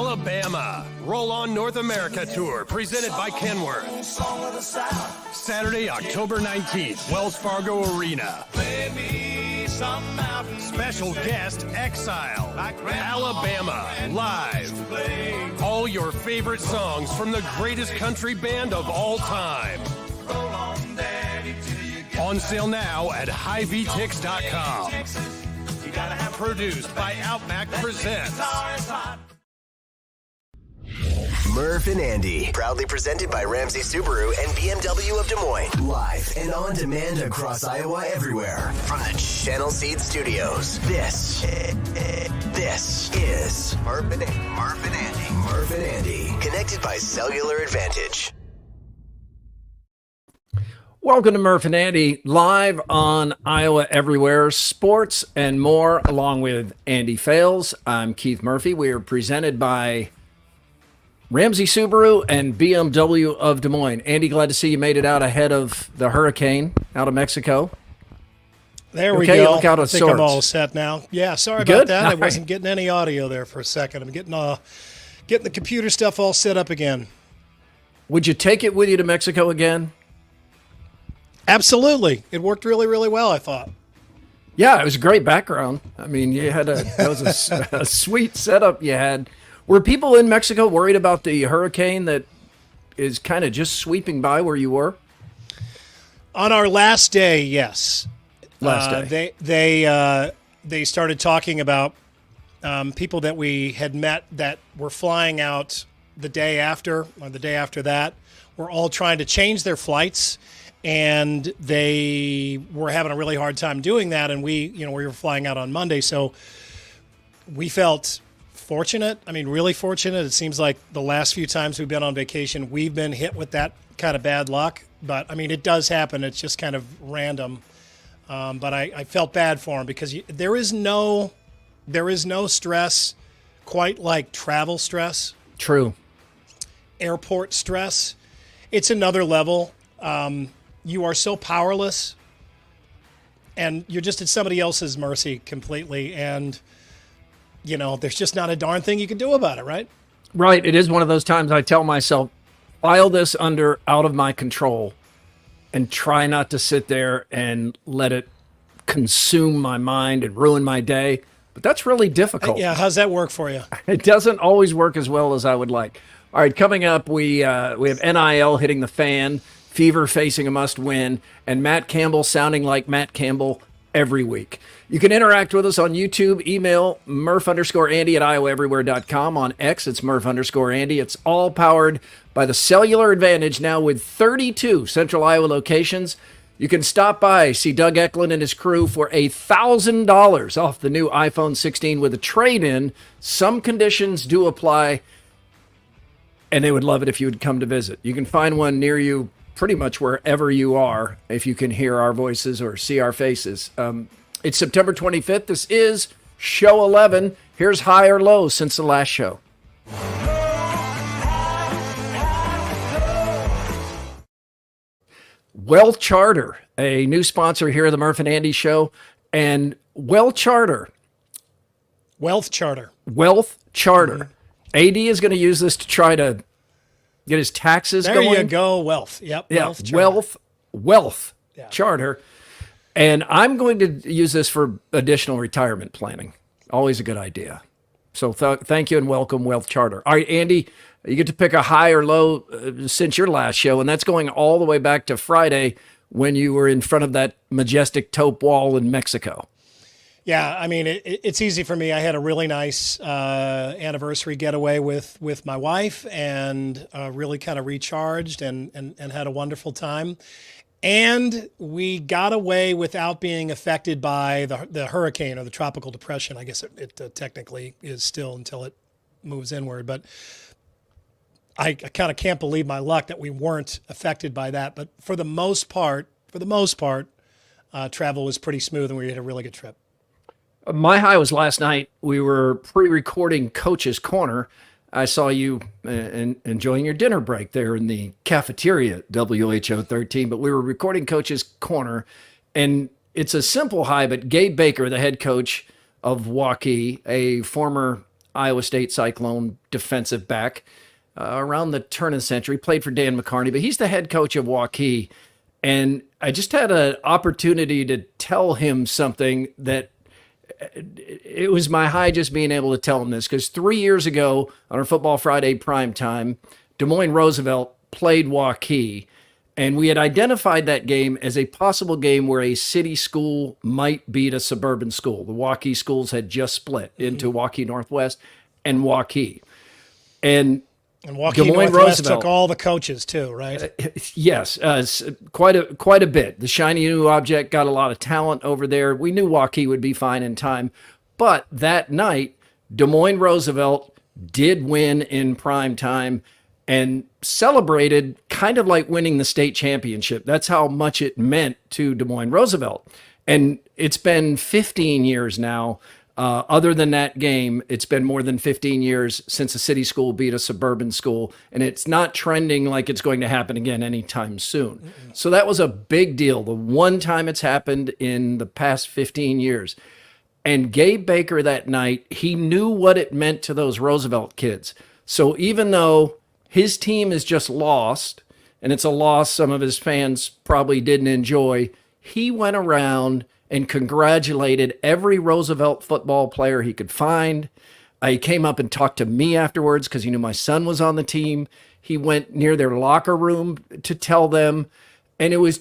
Alabama. Roll On North America Tour, presented by Kenworth. Saturday, October 19th, Wells Fargo Arena. Special guest, Exile. Alabama, live. All your favorite songs from the greatest country band of all time. On sale now at HighVTix.com. Produced by Outback Presents. Murph and Andy, proudly presented by Ramsey Subaru and BMW of Des Moines. Live and on demand across Iowa everywhere. From the Channel Seed Studios. This is Murph and Andy. Murph and Andy. Connected by Cellular Advantage. Welcome to Murph and Andy, live on Iowa Everywhere, sports and more, along with Andy Fales. I'm Keith Murphy. We are presented by Ramsey Subaru and BMW of Des Moines. Andy, glad to see you made it out ahead of the hurricane out of Mexico. There we go. Look out I think sorts. I'm all set now. Yeah, sorry Good? about that. All I wasn't getting any audio there for a second. I'm getting the computer stuff all set up again. Would you take it with you to Mexico again? Absolutely. It worked really, really well, I thought. Yeah, it was a great background. I mean, that was a sweet setup you had. Were people in Mexico worried about the hurricane that is kind of just sweeping by where you were? On our last day, yes. Last day. They started talking about people that we had met that were flying out the day after or the day after that were all trying to change their flights. And they were having a really hard time doing that. And we were flying out on Monday. So we felt fortunate. I mean, really fortunate. It seems like the last few times we've been on vacation, we've been hit with that kind of bad luck. But, I mean, it does happen. It's just kind of random. But I felt bad for him because there is no stress quite like travel stress. True. Airport stress. It's another level. You are so powerless, and you're just at somebody else's mercy completely, and, there's just not a darn thing you can do about it, right? Right. It is one of those times I tell myself, file this under out of my control and try not to sit there and let it consume my mind and ruin my day. But that's really difficult. Yeah, how's that work for you? It doesn't always work as well as I would like. All right, coming up, we have NIL hitting the fan, Favre facing a must-win, and Matt Campbell sounding like Matt Campbell every week. You can interact with us on YouTube. Email Murph_Andy at iowaeverywhere.com. On X, it's Murph_Andy. It's all powered by the Cellular Advantage, now with 32 Central Iowa locations. You can stop by, see Doug Eklund and his crew for $1,000 off the new iPhone 16 with a trade-in. Some conditions do apply, and they would love it if you would come to visit. You can find one near you pretty much wherever you are, if you can hear our voices or see our faces. It's September 25th. This is Show 11. Here's high or low since the last show. Wealth Charter, a new sponsor here of the Murph and Andy Show. And Wealth Charter. Mm-hmm. AD is going to use this to try to get his taxes going. There you go, wealth. Yep, yeah, wealth yeah. Charter. And I'm going to use this for additional retirement planning. Always a good idea. So thank you and welcome, Wealth Charter. All right, Andy, you get to pick a high or low since your last show, and that's going all the way back to Friday when you were in front of that majestic taupe wall in Mexico. Yeah, I mean, it's easy for me. I had a really nice anniversary getaway with my wife and really kind of recharged and had a wonderful time. And we got away without being affected by the hurricane or the tropical depression. I guess it technically is still until it moves inward. But I kind of can't believe my luck that we weren't affected by that. But for the most part, travel was pretty smooth and we had a really good trip. My high was last night. We were pre-recording Coach's Corner. I saw you enjoying your dinner break there in the cafeteria at WHO 13, but we were recording Coach's Corner, and it's a simple high, but Gabe Baker, the head coach of Waukee, a former Iowa State Cyclone defensive back around the turn of the century, played for Dan McCarney, but he's the head coach of Waukee. And I just had an opportunity to tell him something that it was my high just being able to tell him this, because 3 years ago on our Football Friday primetime, Des Moines Roosevelt played Waukee, and we had identified that game as a possible game where a city school might beat a suburban school. The Waukee schools had just split into Waukee Northwest and Waukee. And Waukee Northwest took all the coaches too, right? Yes, quite a bit. The shiny new object got a lot of talent over there. We knew Waukee would be fine in time. But that night, Des Moines Roosevelt did win in prime time and celebrated kind of like winning the state championship. That's how much it meant to Des Moines Roosevelt. And it's been 15 years now. Other than that game, it's been more than 15 years since a city school beat a suburban school, and it's not trending like it's going to happen again anytime soon. Mm-mm. So that was a big deal. The one time it's happened in the past 15 years. And Gabe Baker that night, he knew what it meant to those Roosevelt kids. So even though his team is just lost, and it's a loss some of his fans probably didn't enjoy, he went around and congratulated every Roosevelt football player he could find. He came up and talked to me afterwards because he knew my son was on the team. He went near their locker room to tell them. And it was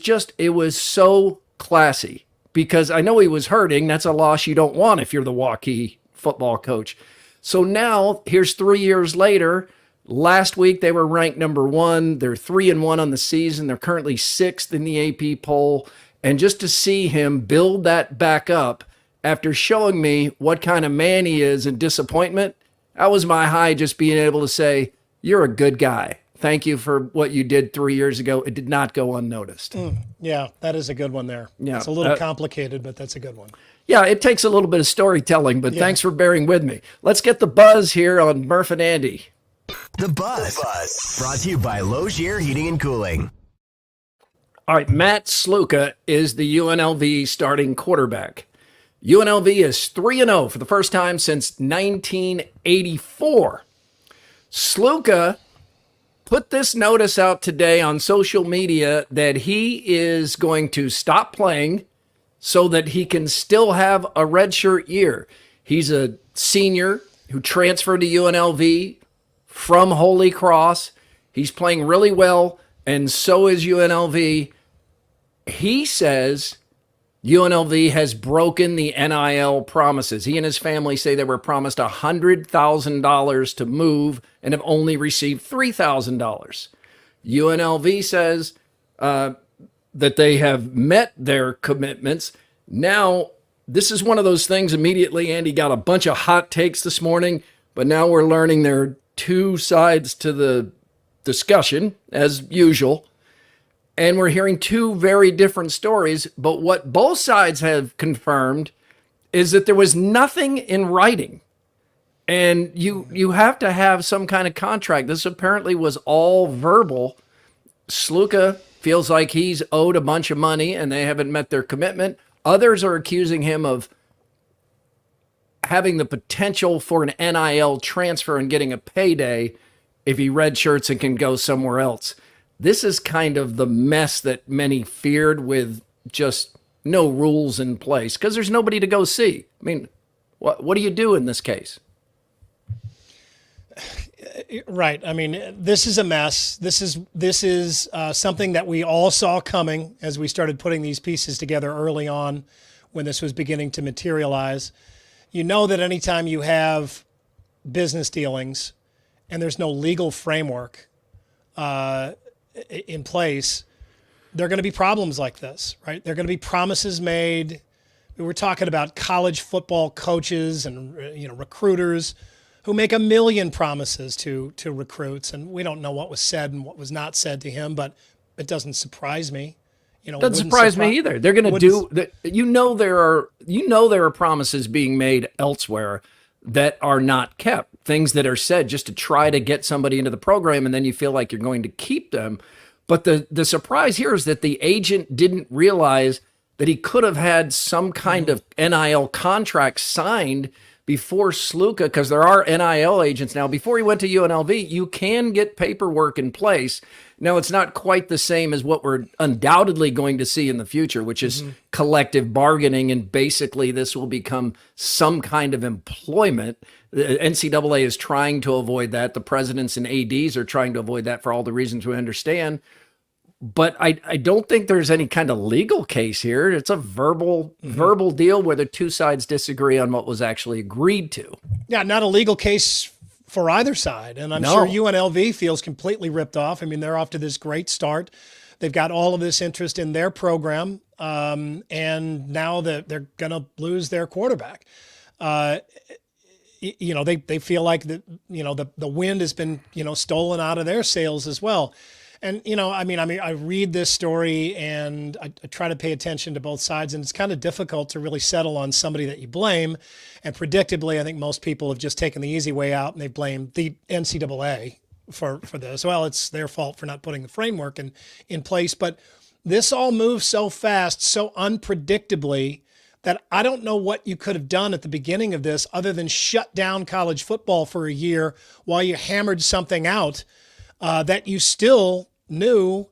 so classy, because I know he was hurting. That's a loss you don't want if you're the Waukee football coach. So now, here's 3 years later. Last week, they were ranked number 1. They're 3-1 on the season. They're currently 6th in the AP poll. And just to see him build that back up after showing me what kind of man he is in disappointment, that was my high, just being able to say, you're a good guy. Thank you for what you did 3 years ago. It did not go unnoticed. Yeah, that is a good one there. Yeah, it's a little complicated, but that's a good one. Yeah, it takes a little bit of storytelling, but thanks for bearing with me. Let's get the buzz here on Murph and Andy. The Buzz. Brought to you by Logier Heating and Cooling. All right, Matt Sluka is the UNLV starting quarterback. UNLV is 3-0 for the first time since 1984. Sluka put this notice out today on social media that he is going to stop playing so that he can still have a redshirt year. He's a senior who transferred to UNLV from Holy Cross. He's playing really well, and so is UNLV. He says UNLV has broken the NIL promises. He and his family say they were promised $100,000 to move and have only received $3,000. UNLV says that they have met their commitments. Now, this is one of those things immediately. Andy got a bunch of hot takes this morning, but now we're learning there are two sides to the discussion, as usual. And we're hearing two very different stories, but what both sides have confirmed is that there was nothing in writing. And you have to have some kind of contract. This apparently was all verbal. Sluka feels like he's owed a bunch of money and they haven't met their commitment. Others are accusing him of having the potential for an NIL transfer and getting a payday if he redshirts and can go somewhere else. This is kind of the mess that many feared, with just no rules in place, because there's nobody to go see. I mean, what do you do in this case? Right. I mean, this is a mess. This is something that we all saw coming as we started putting these pieces together early on when this was beginning to materialize. You know that anytime you have business dealings and there's no legal framework in place, there are going to be problems like this, right? There are going to be promises made. We were talking about college football coaches and recruiters who make a million promises to recruits, and we don't know what was said and what was not said to him, but it doesn't surprise me. Doesn't surprise me either. They're going to do that. There are promises being made elsewhere that are not kept. Things that are said just to try to get somebody into the program, and then you feel like you're going to keep them. But the surprise here is that the agent didn't realize that he could have had some kind of NIL contract signed before Sluka, because there are NIL agents now, before he went to UNLV, you can get paperwork in place. Now, it's not quite the same as what we're undoubtedly going to see in the future, which is collective bargaining, and basically this will become some kind of employment. The NCAA is trying to avoid that. The presidents and ADs are trying to avoid that for all the reasons we understand. But I don't think there's any kind of legal case here. It's a verbal deal where the two sides disagree on what was actually agreed to. Yeah, not a legal case for either side. And I'm sure UNLV feels completely ripped off. I mean, they're off to this great start. They've got all of this interest in their program. And now they're going to lose their quarterback. They feel like the wind has been, stolen out of their sails as well. And, I read this story and I try to pay attention to both sides, and it's kind of difficult to really settle on somebody that you blame. And predictably, I think most people have just taken the easy way out and they blame the NCAA for this. Well, it's their fault for not putting the framework in place. But this all moves so fast, so unpredictably, that I don't know what you could have done at the beginning of this other than shut down college football for a year while you hammered something out that you still knew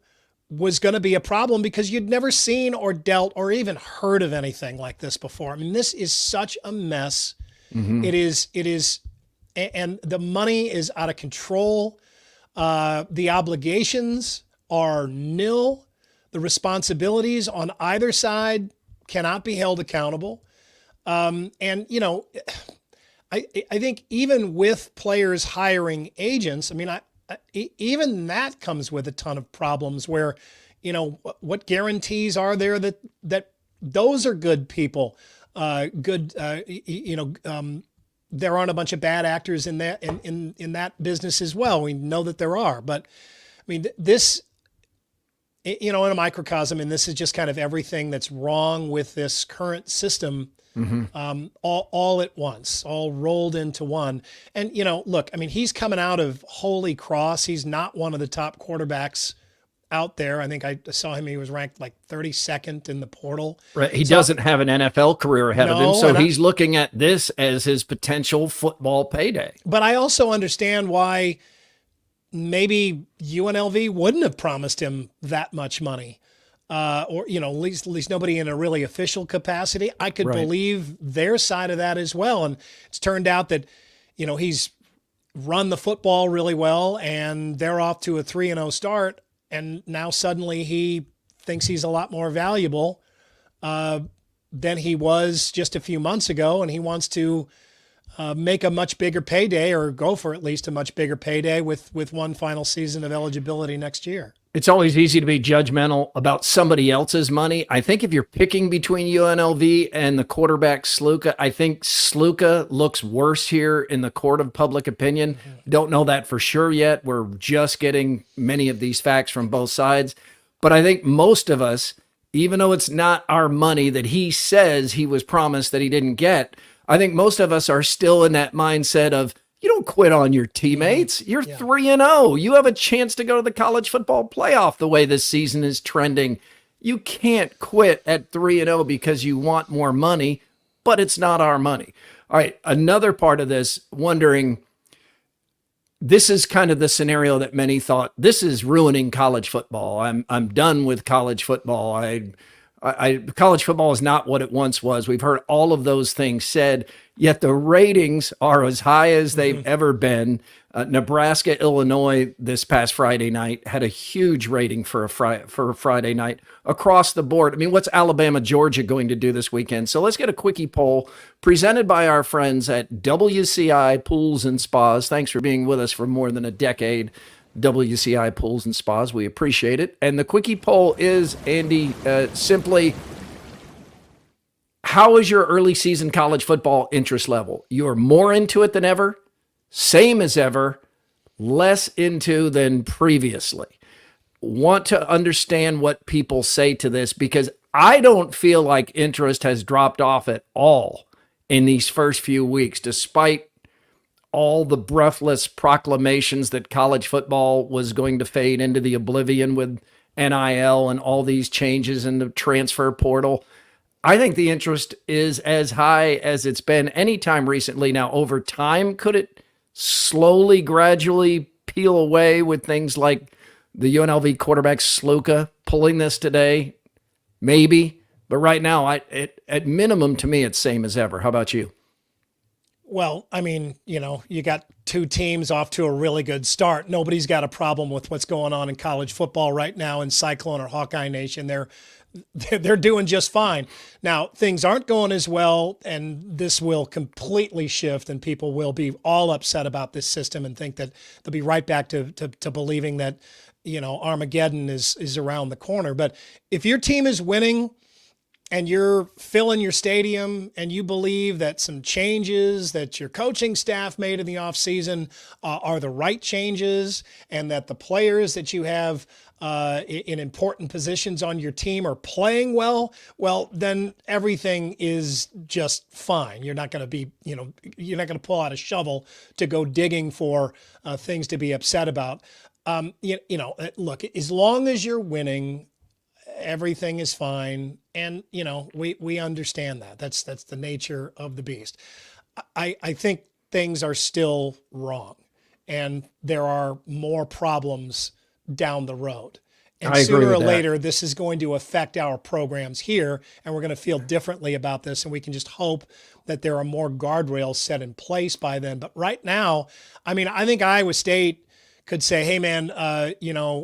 was going to be a problem because you'd never seen or dealt or even heard of anything like this before. I mean, this is such a mess. It is, and the money is out of control. The obligations are nil. The responsibilities on either side cannot be held accountable. I think even with players hiring agents, even that comes with a ton of problems where, what guarantees are there that those are good people, there aren't a bunch of bad actors in that business as well. We know that there are, but this, in a microcosm, and this is just kind of everything that's wrong with this current system, all at once, all rolled into one. And, look, he's coming out of Holy Cross. He's not one of the top quarterbacks out there. I think I saw him. He was ranked like 32nd in the portal. Right. He doesn't have an NFL career ahead of him. So he's looking at this as his potential football payday. But I also understand why maybe UNLV wouldn't have promised him that much money. Or at least nobody in a really official capacity. I could believe their side of that as well. And it's turned out that, he's run the football really well and they're off to a 3-0 start. And now suddenly he thinks he's a lot more valuable than he was just a few months ago. And he wants to make a much bigger payday, or go for at least a much bigger payday with one final season of eligibility next year. It's always easy to be judgmental about somebody else's money. I think if you're picking between UNLV and the quarterback Sluka, I think Sluka looks worse here in the court of public opinion. Don't know that for sure yet. We're just getting many of these facts from both sides. But I think most of us, even though it's not our money that he says he was promised that he didn't get, I think most of us are still in that mindset of, you don't quit on your teammates. You're 3-0. You have a chance to go to the college football playoff the way this season is trending. You can't quit at 3-0 because you want more money, but it's not our money. All right, another part of this, wondering, this is kind of the scenario that many thought, this is ruining college football. I'm done with college football. College football is not what it once was. We've heard all of those things said, yet the ratings are as high as they've ever been. Nebraska, Illinois this past Friday night had a huge rating for a Friday night across the board. What's Alabama, Georgia going to do this weekend? So let's get a quickie poll presented by our friends at WCI Pools and Spas. Thanks for being with us for more than a decade. WCI Pools and Spas. We appreciate it. And the quickie poll is, Andy, simply, how is your early season college football interest level? You're more into it than ever, same as ever, less into than previously. Want to understand what people say to this, because I don't feel like interest has dropped off at all in these first few weeks, despite all the breathless proclamations that college football was going to fade into the oblivion with NIL and all these changes in the transfer portal. I think the interest is as high as it's been any time recently. Now, over time, could it slowly, gradually peel away with things like the UNLV quarterback Sluka pulling this today? Maybe. But right now, at minimum, to me, it's same as ever. How about you? Well, I mean, you got two teams off to a really good start. Nobody's got a problem with what's going on in college football right now in Cyclone or Hawkeye Nation. They're doing just fine. Now, things aren't going as well, and this will completely shift, and people will be all upset about this system and think that they'll be right back to believing that, Armageddon is around the corner. But if your team is winning and you're filling your stadium and you believe that some changes that your coaching staff made in the offseason are the right changes, and that the players that you have in important positions on your team are playing well, then everything is just fine. You're not going to be, you're not going to pull out a shovel to go digging for things to be upset about. Look, as long as you're winning, everything is fine. And, we understand that. That's the nature of the beast. I think things are still wrong, and there are more problems down the road. And sooner or later, this is going to affect our programs here, and we're going to feel differently about this. And we can just hope that there are more guardrails set in place by then. But right now, I mean, I think Iowa State could say, "Hey, man,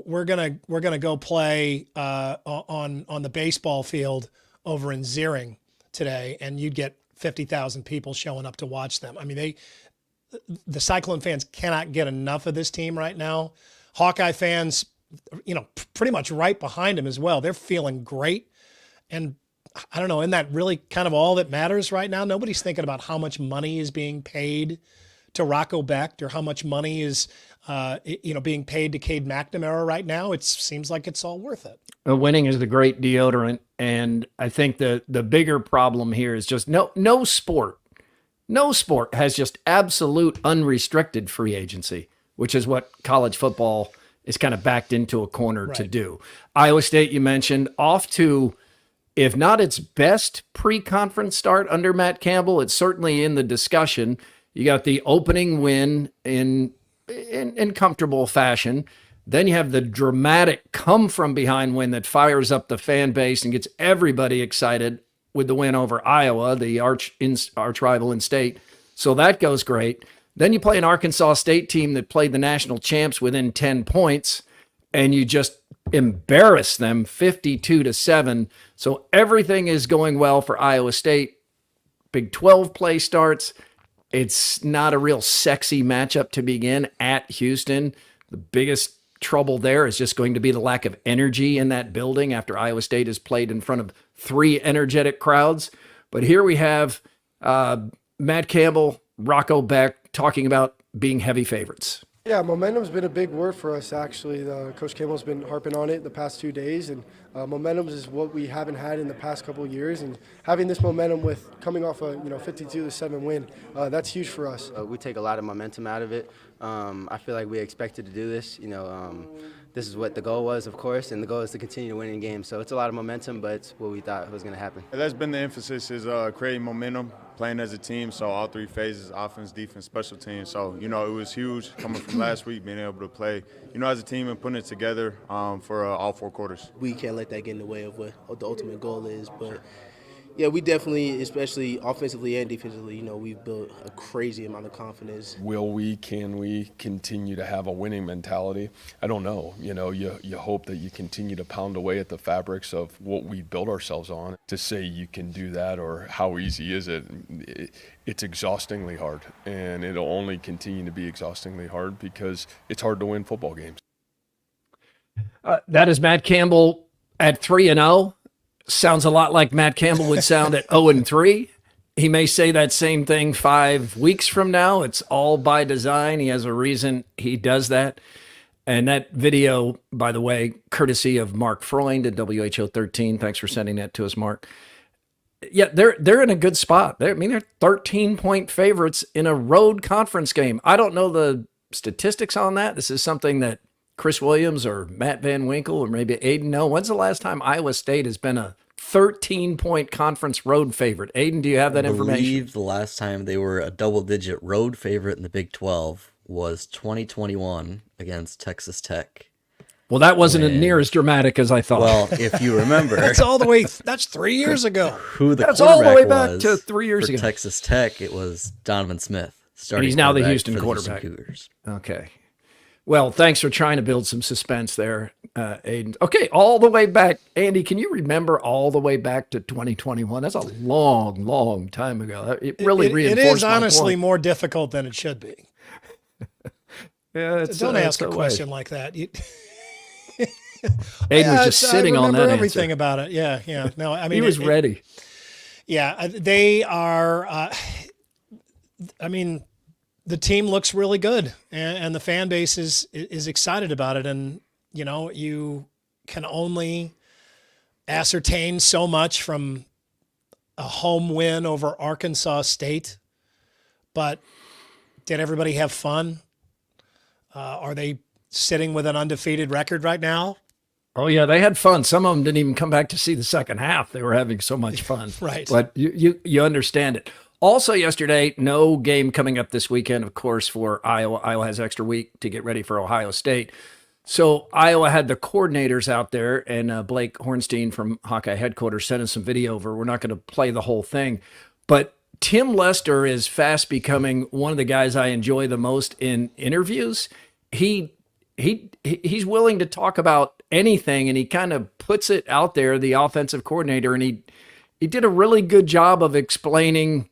we're gonna go play on the baseball field over in Ziering today," and you'd get 50,000 people showing up to watch them. I mean, the Cyclone fans cannot get enough of this team right now. Hawkeye fans, pretty much right behind them as well. They're feeling great, and I don't know, isn't that really kind of all that matters right now? Nobody's thinking about how much money is being paid to Rocco Becht or how much money is being paid to Cade McNamara right now. It seems like it's all worth it. Winning is the great deodorant, and I think the bigger problem here is just no sport has just absolute unrestricted free agency, which is what college football is kind of backed into a corner to do. Iowa State, you mentioned, off to, if not its best pre-conference start under Matt Campbell, it's certainly in the discussion. You got the opening win in comfortable fashion. Then you have the dramatic come-from-behind win that fires up the fan base and gets everybody excited with the win over Iowa, the arch rival in state. So that goes great. Then you play an Arkansas State team that played the national champs within 10 points, and you just embarrass them 52-7. So everything is going well for Iowa State. Big 12 play starts. It's not a real sexy matchup to begin at Houston. The biggest trouble there is just going to be the lack of energy in that building after Iowa State has played in front of 3 energetic crowds. But here we have Matt Campbell, Rocco Becht talking about being heavy favorites. Yeah, momentum's been a big word for us, actually. Coach Campbell's been harping on it the past 2 days, and momentum is what we haven't had in the past couple of years. And having this momentum with coming off a 52-7 win, that's huge for us. We take a lot of momentum out of it. I feel like we expected to do this. This is what the goal was, of course, and the goal is to continue to win in games. So it's a lot of momentum, but it's what we thought was going to happen. That's been the emphasis, is creating momentum, playing as a team. So all 3 phases: offense, defense, special teams. So it was huge coming from last week, being able to play as a team and putting it together for all 4 quarters. We can't let that get in the way of what the ultimate goal is, but yeah, we definitely, especially offensively and defensively, we've built a crazy amount of confidence. Can we continue to have a winning mentality? I don't know. You hope that you continue to pound away at the fabrics of what we built ourselves on. To say you can do that, or how easy is it, it's exhaustingly hard. And it'll only continue to be exhaustingly hard because it's hard to win football games. That is Matt Campbell at 3-0. Sounds a lot like Matt Campbell would sound at 0-3. He may say that same thing 5 weeks from now. It's all by design. He has a reason he does that. And that video, by the way, courtesy of Mark Freund at WHO 13. Thanks for sending that to us, Mark. Yeah, they're in a good spot. They're 13-point favorites in a road conference game. I don't know the statistics on that. This is something that Chris Williams or Matt Van Winkle or maybe Aiden know. When's the last time Iowa State has been a 13-point conference road favorite. Aiden, do you have that information? I believe the last time they were a double-digit road favorite in the Big 12 was 2021 against Texas Tech. Well, that wasn't near as dramatic as I thought. Well, if you remember, that's 3 years ago. Who the That's all the way quarterback back to was 3 years for ago. Texas Tech, it was Donovan Smith. And he's now the Houston for quarterback. Cougars. Okay. Well, thanks for trying to build some suspense there, Aiden. Okay, all the way back. Andy, can you remember all the way back to 2021? That's a long, long time ago. It really reinforced It is my honestly point. more difficult than it should be. Yeah, Don't ask a question like that. Aiden was just sitting on that everything answer. about it. Yeah. No, I mean, he was ready. Yeah, they are. I mean, the team looks really good, and the fan base is excited about it. And you can only ascertain so much from a home win over Arkansas State. But did everybody have fun? Are they sitting with an undefeated record right now? Oh, yeah, they had fun. Some of them didn't even come back to see the second half. They were having so much fun. Right. But you understand it. Also yesterday, no game coming up this weekend, of course, for Iowa. Iowa has extra week to get ready for Ohio State. So Iowa had the coordinators out there, and Blake Hornstein from Hawkeye headquarters sent us some video over. We're not going to play the whole thing. But Tim Lester is fast becoming one of the guys I enjoy the most in interviews. He's willing to talk about anything, and he kind of puts it out there, the offensive coordinator, and he did a really good job of explaining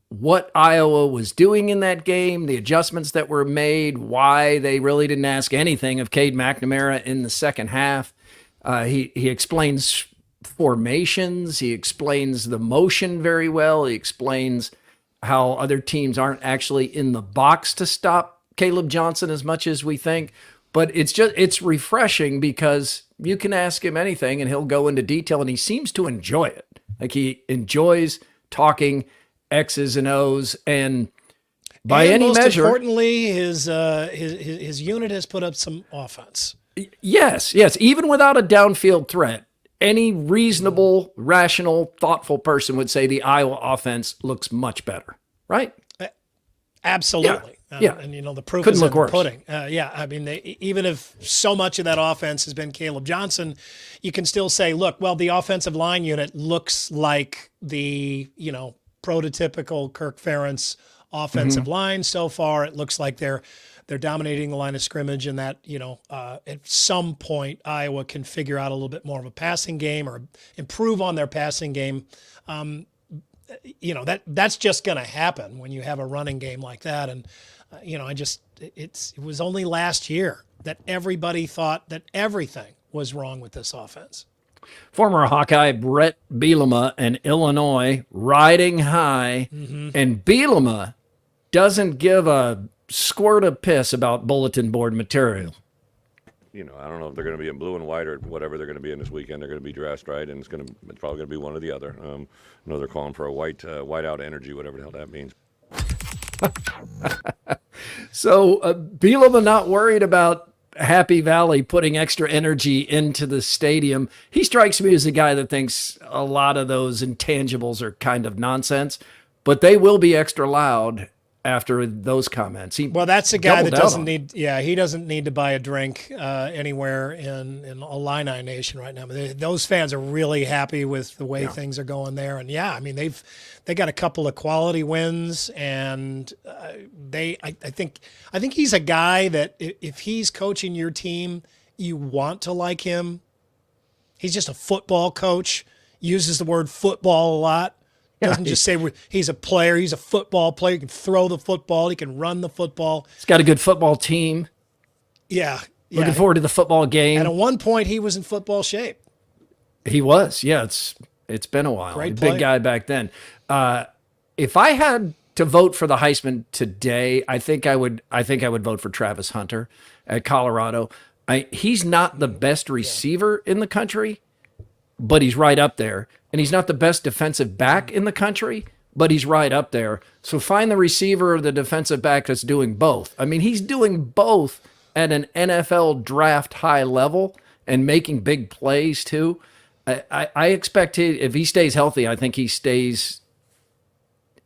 what Iowa was doing in that game, the adjustments that were made, why they really didn't ask anything of Cade McNamara in the second half. He explains formations. He explains the motion very well. He explains how other teams aren't actually in the box to stop Caleb Johnson as much as we think. But it's refreshing because you can ask him anything and he'll go into detail, and he seems to enjoy it. Like he enjoys talking X's and O's, and by any most measure, importantly, his unit has put up some offense. Yes. Even without a downfield threat, any reasonable, rational, thoughtful person would say the Iowa offense looks much better, right? Absolutely. Yeah. And the proof Couldn't is look in the worse. pudding. I mean, even if so much of that offense has been Caleb Johnson, you can still say, look, well, the offensive line unit looks like the, prototypical Kirk Ferentz offensive line so far. It looks like they're dominating the line of scrimmage, and that, at some point Iowa can figure out a little bit more of a passing game or improve on their passing game. That's just going to happen when you have a running game like that. And, it was only last year that everybody thought that everything was wrong with this offense. Former Hawkeye Brett Bielema and Illinois riding high, and Bielema doesn't give a squirt of piss about bulletin board material. I don't know if they're going to be in blue and white or whatever they're going to be in this weekend. They're going to be dressed right, and it's probably going to be one or the other. I know they're calling for a whiteout energy, whatever the hell that means. So Bielema not worried about Happy Valley putting extra energy into the stadium. He strikes me as a guy that thinks a lot of those intangibles are kind of nonsense, but they will be extra loud after those comments. That's a guy that doesn't need. Yeah, he doesn't need to buy a drink anywhere in Illini Nation right now. But those fans are really happy with the way things are going there. And they got a couple of quality wins, and I think he's a guy that if he's coaching your team, you want to like him. He's just a football coach. Uses the word football a lot. Doesn't just say he's a player. He's a football player. He can throw the football. He can run the football. He's got a good football team. Yeah. Looking forward to the football game. And at one point, he was in football shape. He was. Yeah, it's been a while. Great Big guy back then. If I had to vote for the Heisman today, I think I would vote for Travis Hunter at Colorado. He's not the best receiver in the country, but he's right up there. And he's not the best defensive back in the country, but he's right up there. So find the receiver or the defensive back that's doing both. I mean, he's doing both at an NFL draft high level and making big plays too. I expect if he stays healthy, I think he stays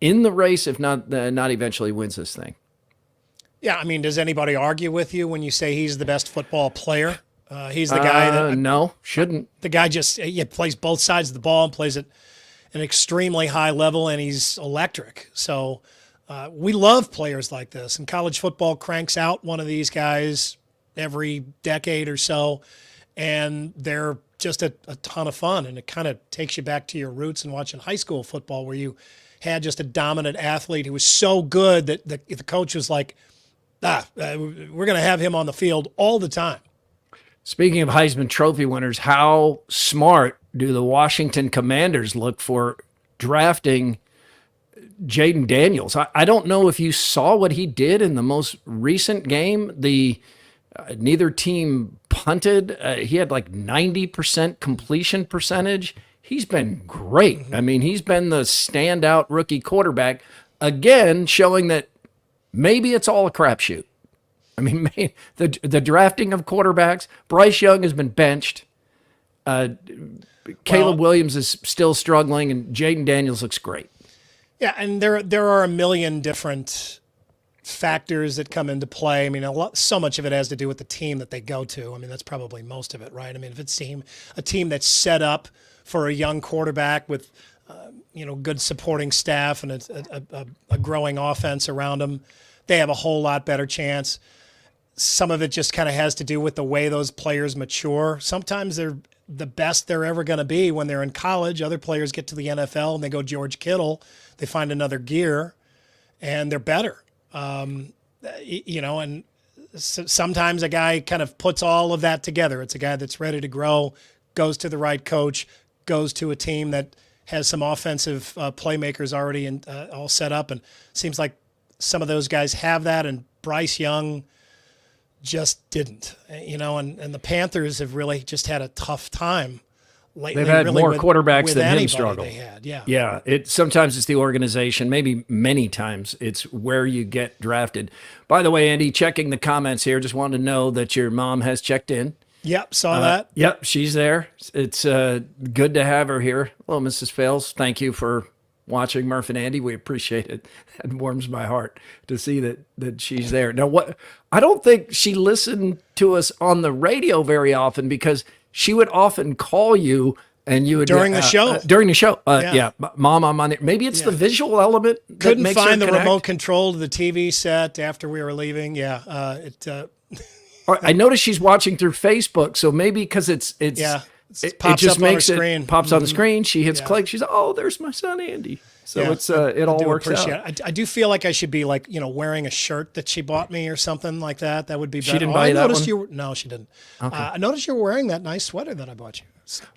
in the race, if not eventually wins this thing. Yeah, I mean, does anybody argue with you when you say he's the best football player? He's the guy that no, shouldn't. The guy just he plays both sides of the ball and plays at an extremely high level, and he's electric. So we love players like this, and college football cranks out one of these guys every decade or so, and they're just a ton of fun, and it kind of takes you back to your roots and watching high school football where you had just a dominant athlete who was so good that the coach was like, we're going to have him on the field all the time. Speaking of Heisman Trophy winners, how smart do the Washington Commanders look for drafting Jaden Daniels? I don't know if you saw what he did in the most recent game. Neither team punted. He had like 90% completion percentage. He's been great. I mean, he's been the standout rookie quarterback, again, showing that maybe it's all a crapshoot. I mean, the drafting of quarterbacks, Bryce Young has been benched. Caleb Williams is still struggling, and Jaden Daniels looks great. Yeah, and there are a million different factors that come into play. I mean, so much of it has to do with the team that they go to. I mean, that's probably most of it, right? I mean, if it's a team that's set up for a young quarterback with, good supporting staff and a growing offense around them, they have a whole lot better chance. Some of it just kind of has to do with the way those players mature. Sometimes they're the best they're ever going to be when they're in college. Other players get to the NFL and they go George Kittle. They find another gear, and they're better. And sometimes a guy kind of puts all of that together. It's a guy that's ready to grow, goes to the right coach, goes to a team that has some offensive playmakers already all set up, and seems like some of those guys have that, and Bryce Young just didn't, and the Panthers have really just had a tough time lately. They've had really more quarterbacks with than him struggle. They had, yeah. Yeah, sometimes it's the organization. Maybe many times it's where you get drafted. By the way, Andy, checking the comments here, just wanted to know that your mom has checked in. Yep, saw that. Yep, she's there. It's good to have her here. Hello, Mrs. Fales. Thank you for watching Murph and Andy. We appreciate it. It warms my heart to see that she's there. Now, I don't think she listened to us on the radio very often, because she would often call you and you would during the show. During the show, yeah. Mom, I'm on there. Maybe it's the visual element. Couldn't that makes find her the connect. remote control to the TV set after we were leaving. Yeah, I noticed she's watching through Facebook, so maybe because it pops just up on makes her screen. Pops on the screen. She hits click. She's there's my son Andy. So it all works out. I do feel like I should be wearing a shirt that she bought me or something like that. That would be better. She didn't buy you that one? No, she didn't. Okay. I noticed you were wearing that nice sweater that I bought you.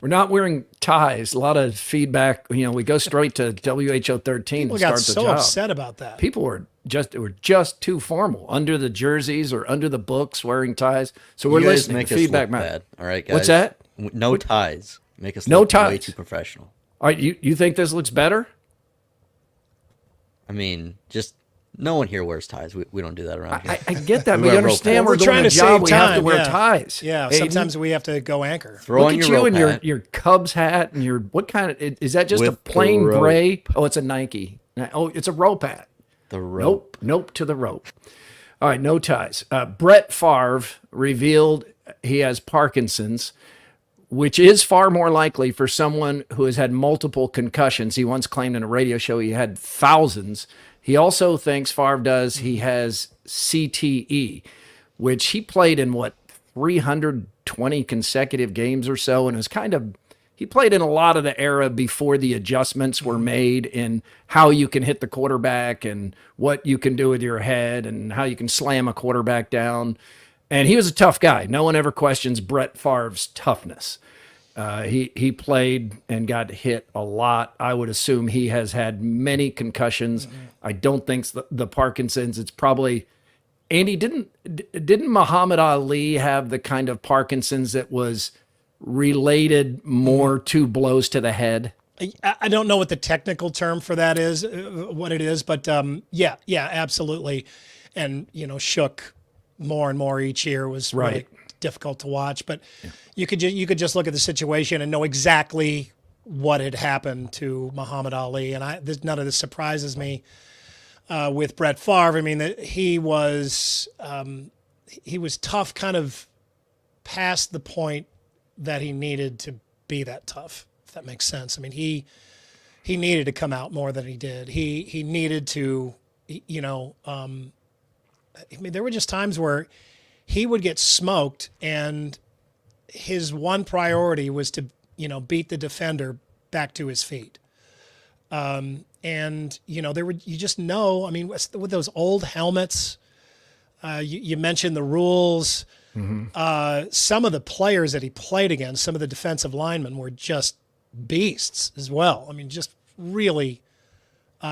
We're not wearing ties. A lot of feedback. We go straight to WHO 13 People to start got the so job. upset about that. People were just too formal, under the jerseys or under the books, wearing ties. So we're listening. Make The us feedback look matter. bad. All right, guys. What's that? No ties. Make us No look ties. way too professional. All right, you think this looks better? I mean, just no one here wears ties. We don't do that around here. I get that, We but you wear rope understand hats. we're trying doing a to job. save We have to time, wear yeah. ties. Yeah, Hey, sometimes we have to go anchor. Throw on Look at your you rope and hat. your Cubs hat and your what kind of is that? Just a With the plain rope. gray? Oh, it's a Nike. Oh, it's a rope hat. The rope. Nope to the rope. All right, no ties. Brett Favre revealed he has Parkinson's, which is far more likely for someone who has had multiple concussions. He once claimed in a radio show he had thousands. He also thinks Favre does. He has CTE, which he played in 320 consecutive games or so, and it was he played in a lot of the era before the adjustments were made in how you can hit the quarterback and what you can do with your head and how you can slam a quarterback down. And he was a tough guy. No one ever questions Brett Favre's toughness. He played and got hit a lot. I would assume he has had many concussions. I don't think the Parkinson's. It's probably Andy. Didn't Muhammad Ali have the kind of Parkinson's that was related more to blows to the head? I don't know what the technical term for that is, what it is, but yeah, absolutely. And shook more and more each year, was really difficult to watch. But you could just look at the situation and know exactly what had happened to Muhammad Ali. And none of this surprises me with Brett Favre. I mean, he was tough kind of past the point that he needed to be that tough, if that makes sense. I mean, he needed to come out more than he did. He needed to, I mean, there were just times where he would get smoked and his one priority was to, beat the defender back to his feet. And, you just know, I mean, with those old helmets, you mentioned the rules. Mm-hmm. Some of the players that he played against, some of the defensive linemen were just beasts as well. I mean, just really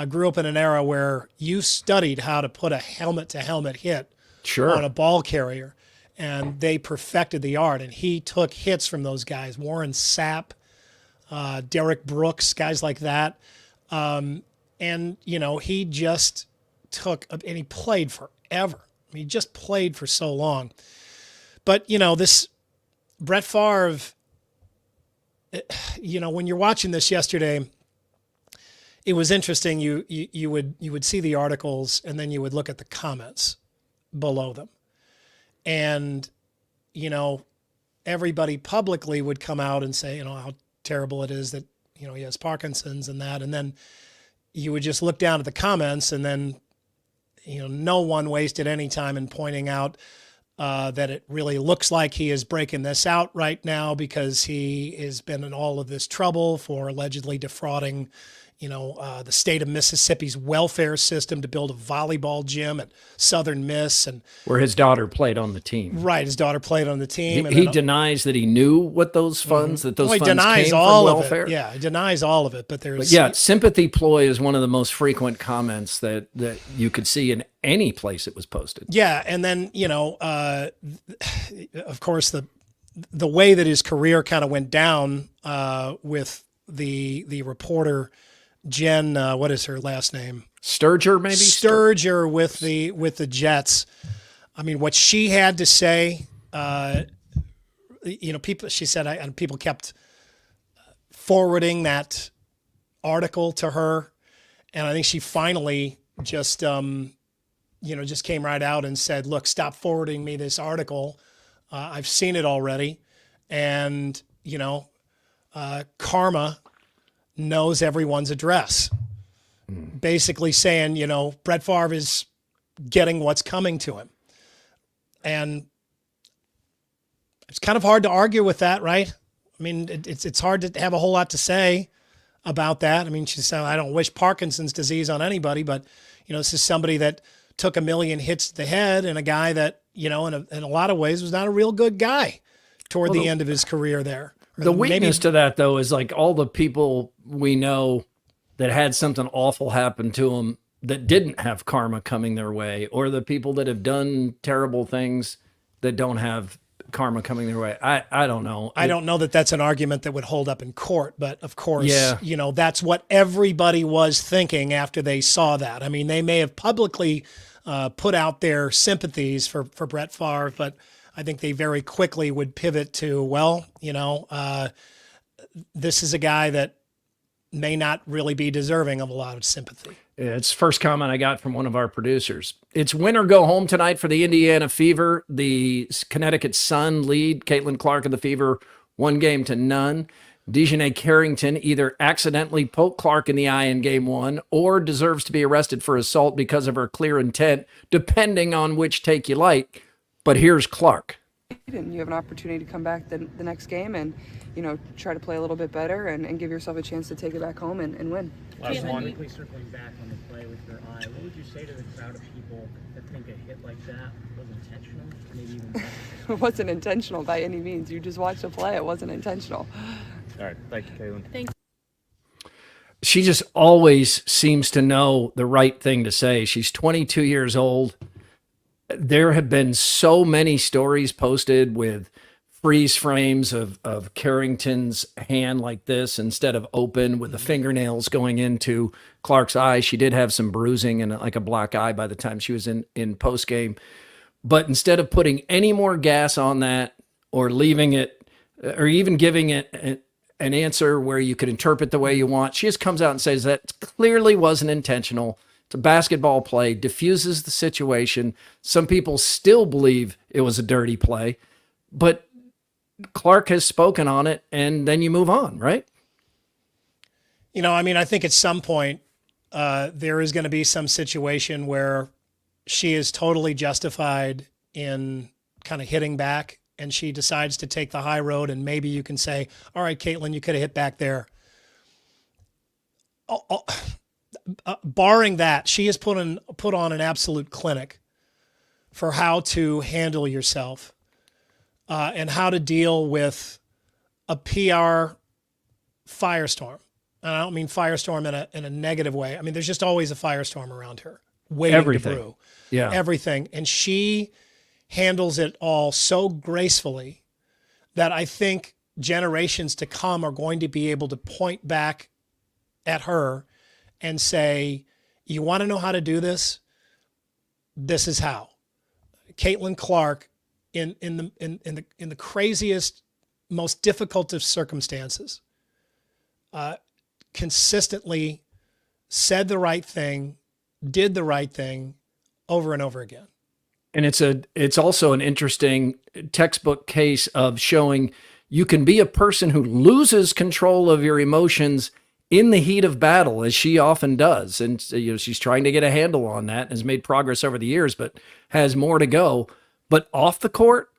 grew up in an era where you studied how to put a helmet-to-helmet hit on a ball carrier, and they perfected the art. And he took hits from those guys, Warren Sapp, Derek Brooks, guys like that. And, he just took, and he played forever. I mean, he just played for so long. But, this Brett Favre, when you're watching this yesterday, it was interesting. You would see the articles and then you would look at the comments below them. And, everybody publicly would come out and say, how terrible it is that, he has Parkinson's and that. And then you would just look down at the comments and then, no one wasted any time in pointing out that it really looks like he is breaking this out right now because he has been in all of this trouble for allegedly defrauding, the state of Mississippi's welfare system to build a volleyball gym at Southern Miss, and where his daughter played on the team. Right, his daughter played on the team. He denies that he knew what those funds funds denies came all from of welfare. it. Yeah, he denies all of it. But there's sympathy ploy is one of the most frequent comments that you could see in any place it was posted. Yeah, and then of course the way that his career kind of went down with the reporter Jen, what is her last name? Sturger, maybe? Sturger with the Jets. I mean, what she had to say, people, she said, and people kept forwarding that article to her. And I think she finally just came right out and said, look, stop forwarding me this article. I've seen it already. And, karma knows everyone's address. Basically saying, Brett Favre is getting what's coming to him. And it's kind of hard to argue with that, right? I mean, it's hard to have a whole lot to say about that. I mean, she said, I don't wish Parkinson's disease on anybody, but, this is somebody that took 1 million hits to the head and a guy that, in a lot of ways was not a real good guy toward the end of his career there. The weakness to that, though, is like all the people we know that had something awful happen to them that didn't have karma coming their way, or the people that have done terrible things that don't have karma coming their way. I don't know. I don't know that that's an argument that would hold up in court, but of course, that's what everybody was thinking after they saw that. I mean, they may have publicly put out their sympathies for Brett Favre, but I think they very quickly would pivot to, this is a guy that may not really be deserving of a lot of sympathy. It's the first comment I got from one of our producers. It's win or go home tonight for the Indiana Fever. The Connecticut Sun lead Caitlin Clark of the Fever 1-0. Dejanay Carrington either accidentally poked Clark in the eye in game 1 or deserves to be arrested for assault because of her clear intent, depending on which take you like. But here's Clark. And you have an opportunity to come back the next game and, try to play a little bit better and give yourself a chance to take it back home and win. Last one. Quickly circling back on the play with your eye, what would you say to the crowd of people that think a hit like that was intentional? Maybe even It wasn't intentional by any means. You just watched the play. It wasn't intentional. All right. Thank you, Caitlin. Thanks. She just always seems to know the right thing to say. She's 22 years old. There have been so many stories posted with freeze frames of Carrington's hand like this instead of open, with the fingernails going into Clark's eye. She did have some bruising and like a black eye by the time she was in post game. But instead of putting any more gas on that, or leaving it, or even giving it an answer where you could interpret the way you want. She just comes out and says that clearly wasn't intentional. It's a basketball play, diffuses the situation. Some people still believe it was a dirty play, but Clark has spoken on it, and then you move on, right? I think at some point there is going to be some situation where she is totally justified in kind of hitting back, and she decides to take the high road, and maybe you can say, all right, Caitlin, you could have hit back there. Barring that, she has put on an absolute clinic for how to handle yourself and how to deal with a PR firestorm. And I don't mean firestorm in a negative way. I mean, there's just always a firestorm around her waiting to brew. Yeah. Everything. And she handles it all so gracefully that I think generations to come are going to be able to point back at her and say, you want to know how to do this? This is how. Caitlin Clark, in the craziest, most difficult of circumstances, consistently said the right thing, did the right thing over and over again. And it's also an interesting textbook case of showing you can be a person who loses control of your emotions in the heat of battle, as she often does. And she's trying to get a handle on that, has made progress over the years, but has more to go. But off the court,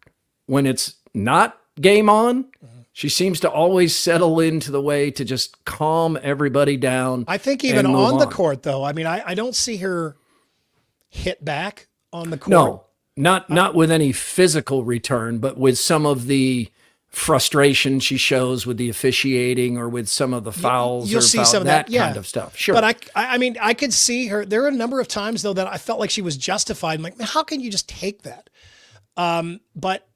when it's not game on, she seems to always settle into the way to just calm everybody down. I think even on the court, though, I mean, I don't see her hit back on the court. No, not with any physical return, but with some of the frustration she shows with the officiating or with some of the fouls. You'll see some of that kind of stuff. Sure. But I mean, I could see her. There are a number of times, though, that I felt like she was justified. I'm like, man, how can you just take that? But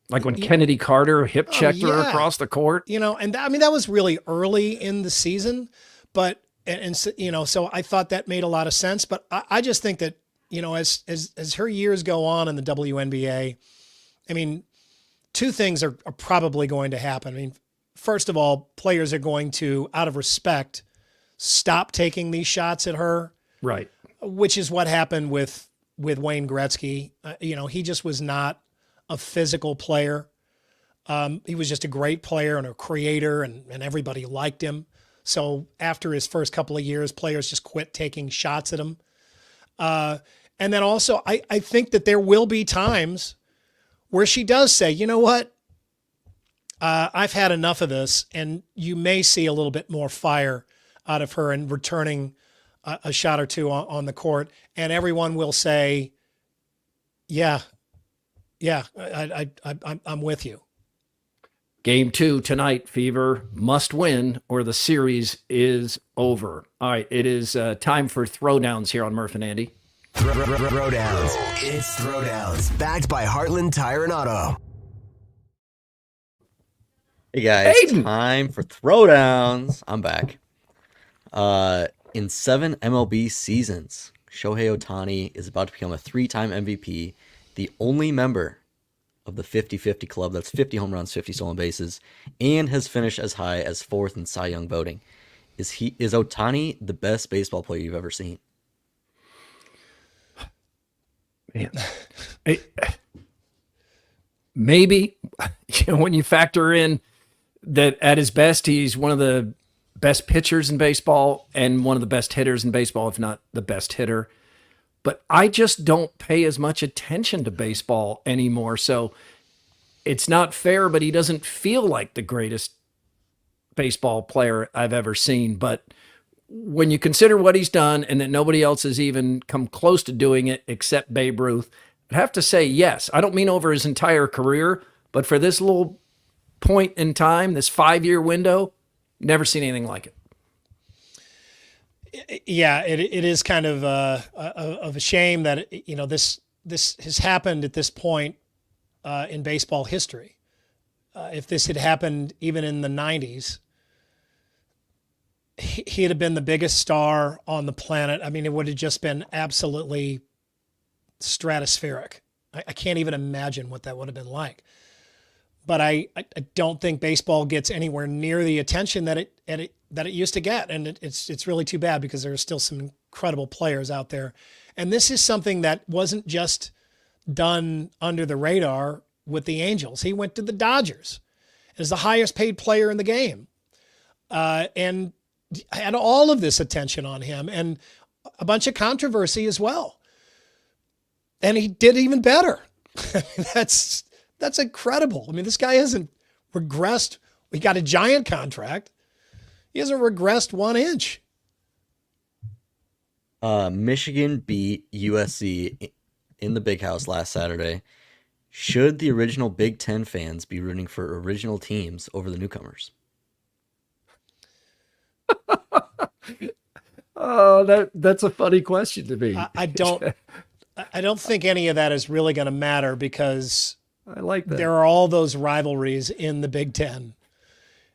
like when Kennedy Carter hip checked her across the court, and that was really early in the season, but so I thought that made a lot of sense. But I just think that as her years go on in the WNBA, I mean, two things are probably going to happen. I mean, first of all, players are going to, out of respect, stop taking these shots at her, right? Which is what happened with Wayne Gretzky. He just was not a physical player. He was just a great player and a creator, and everybody liked him. So after his first couple of years, players just quit taking shots at him. And then also, I think that there will be times where she does say, you know what, I've had enough of this, and you may see a little bit more fire out of her and returning a shot or two on the court, and everyone will say, yeah, I'm with you. Game 2 tonight, Fever must win or the series is over. All right, it is time for throwdowns here on Murph and Andy. Throwdowns. It's Throwdowns, backed by Heartland Tire and Auto. Hey guys, time for Throwdowns. I'm back. In 7 MLB seasons, Shohei Ohtani is about to become a 3-time MVP, the only member of the 50-50 club, that's 50 home runs, 50 stolen bases, and has finished as high as 4th in Cy Young voting. Is Ohtani the best baseball player you've ever seen? Man, maybe when you factor in that at his best, he's one of the best pitchers in baseball and one of the best hitters in baseball, if not the best hitter. But I just don't pay as much attention to baseball anymore. So it's not fair, but he doesn't feel like the greatest baseball player I've ever seen. But when you consider what he's done and that nobody else has even come close to doing it except Babe Ruth, I'd have to say yes. I don't mean over his entire career, but for this little point in time, this 5-year window, never seen anything like it. Yeah, it is kind of a shame that this has happened at this point in baseball history. If this had happened even in the 90s, he'd have been the biggest star on the planet. I mean, it would have just been absolutely stratospheric. I can't even imagine what that would have been like. but I don't think baseball gets anywhere near the attention that it used to get, and it's really too bad because there are still some incredible players out there, and this is something that wasn't just done under the radar with the Angels. He went to the Dodgers as the highest paid player in the game, and had all of this attention on him and a bunch of controversy as well. And he did even better. That's incredible. I mean, this guy hasn't regressed. He got a giant contract. He hasn't regressed 1 inch. Michigan beat USC in the Big House last Saturday. Should the original Big Ten fans be rooting for original teams over the newcomers? Oh, that's a funny question to me. I don't think any of that is really going to matter because I like that. There are all those rivalries in the Big Ten.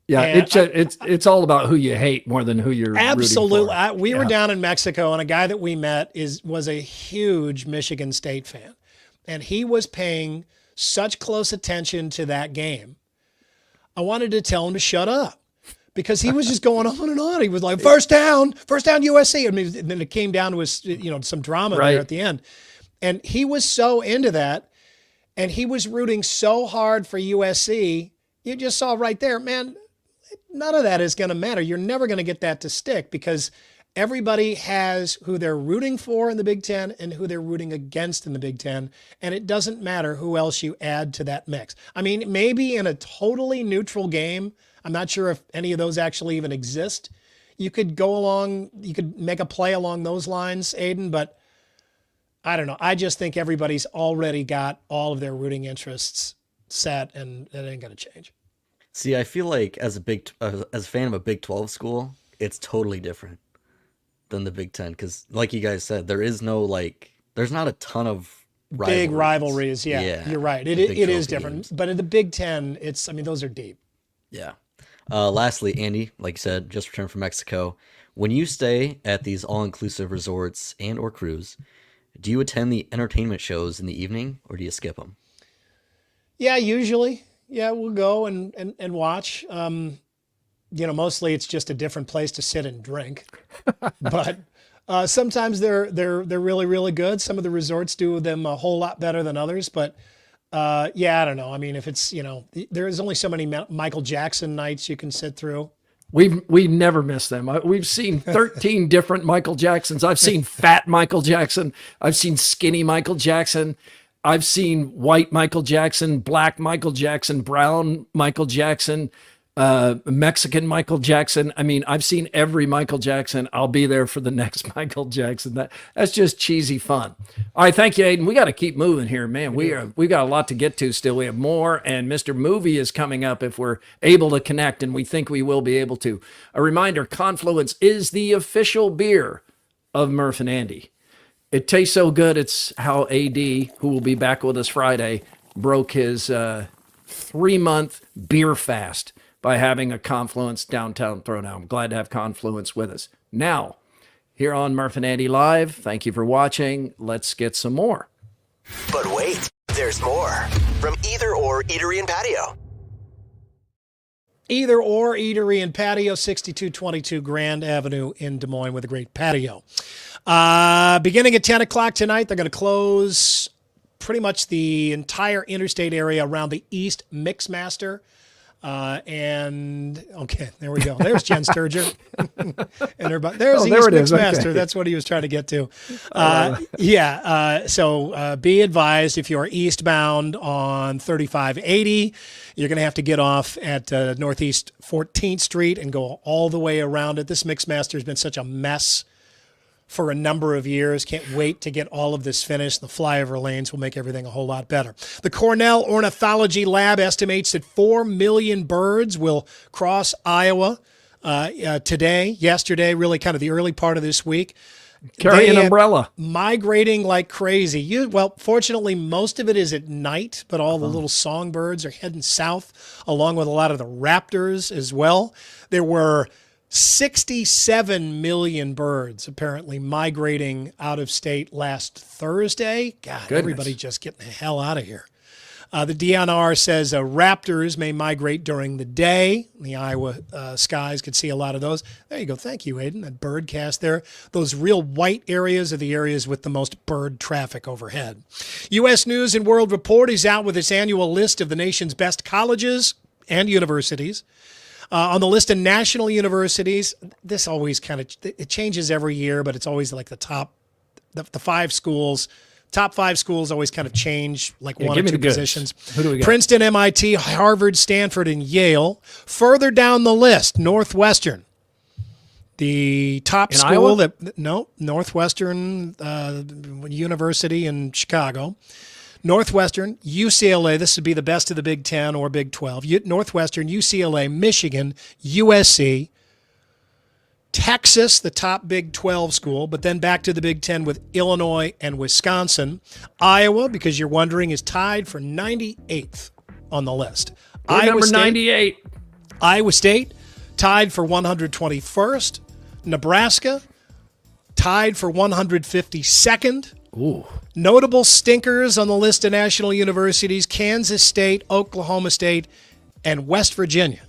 Yeah, it's all about who you hate more than who you're absolutely. rooting for. We were down in Mexico, and a guy that we met was a huge Michigan State fan, and he was paying such close attention to that game. I wanted to tell him to shut up because he was just going on and on. He was like, first down, USC. I mean, and then it came down to some drama there at the end, and he was so into that, and he was rooting so hard for USC. You just saw right there, man. None of that is going to matter. You're never going to get that to stick because everybody has who they're rooting for in the Big Ten and who they're rooting against in the Big Ten, and it doesn't matter who else you add to that mix. I mean, maybe in a totally neutral game, I'm not sure if any of those actually even exist. You could go along, you could make a play along those lines, Aiden, but I don't know. I just think everybody's already got all of their rooting interests set, and it ain't going to change. See, I feel like as a fan of a Big 12 school, it's totally different than the Big 10 because, like you guys said, there's not a ton of big rivalries. Yeah, you're right. It is different, games. But in the Big 10, those are deep. Yeah. Lastly, Andy, like you said, just returned from Mexico. When you stay at these all-inclusive resorts and or cruise, do you attend the entertainment shows in the evening or do you skip them? Yeah, usually. Yeah, we'll go and watch. Mostly it's just a different place to sit and drink. But sometimes they're really, really good. Some of the resorts do them a whole lot better than others. But I don't know. I mean, if it's, there's only so many Michael Jackson nights you can sit through. We never miss them. We've seen 13 different Michael Jacksons. I've seen fat Michael Jackson. I've seen skinny Michael Jackson. I've seen white Michael Jackson, black Michael Jackson, brown Michael Jackson, Mexican Michael Jackson. I mean, I've seen every Michael Jackson. I'll be there for the next Michael Jackson. That's just cheesy fun. All right, thank you, Aiden. We got to keep moving here, man. We got a lot to get to still. We have more, and Mr. Movie is coming up if we're able to connect, and we think we will be able to. A reminder, Confluence is the official beer of Murph and Andy. It tastes so good. It's how AD, who will be back with us Friday, broke his 3-month beer fast by having a Confluence Downtown Throwdown. I'm glad to have Confluence with us. Now, here on Murph and Andy Live, thank you for watching. Let's get some more. But wait, there's more from Either Or Eatery and Patio. Either Or Eatery and Patio, 6222 Grand Avenue in Des Moines with a great patio. Beginning at 10 o'clock tonight, they're going to close pretty much the entire interstate area around the East Mixmaster. Okay, there we go. There's Jen Sturger. And everybody, there's the East Mixmaster. Okay. That's what he was trying to get to. So be advised if you're eastbound on 3580, you're going to have to get off at Northeast 14th Street and go all the way around it. This Mixmaster has been such a mess for a number of years. Can't wait to get all of this finished. The flyover lanes will make everything a whole lot better. The Cornell Ornithology Lab estimates that 4 million birds will cross Iowa yesterday, really kind of the early part of this week. Carry an umbrella. Migrating like crazy. Fortunately, most of it is at night, but all the little songbirds are heading south, along with a lot of the raptors as well. There were 67 million birds apparently migrating out of state last Thursday. God, Everybody just getting the hell out of here. The DNR says raptors may migrate during the day. The Iowa skies could see a lot of those. There you go. Thank you, Aiden. That bird cast there. Those real white areas are the areas with the most bird traffic overhead. U.S. News and World Report is out with its annual list of the nation's best colleges and universities. On the list of national universities, this always it changes every year, but it's always like the top, the 5 schools. Top 5 schools always kind of change, like one or two positions. Who do we got? Princeton, MIT, Harvard, Stanford, and Yale. Further down the list, Northwestern. The top in school Iowa? Northwestern University in Chicago. Northwestern, UCLA, this would be the best of the Big 10 or Big 12. Northwestern, UCLA, Michigan, USC, Texas, the top Big 12 school, but then back to the Big 10 with Illinois and Wisconsin. Iowa, because you're wondering, is tied for 98th on the list. Number 98. Iowa State, tied for 121st. Nebraska, tied for 152nd. Ooh. Notable stinkers on the list of national universities: Kansas State, Oklahoma State, and West Virginia.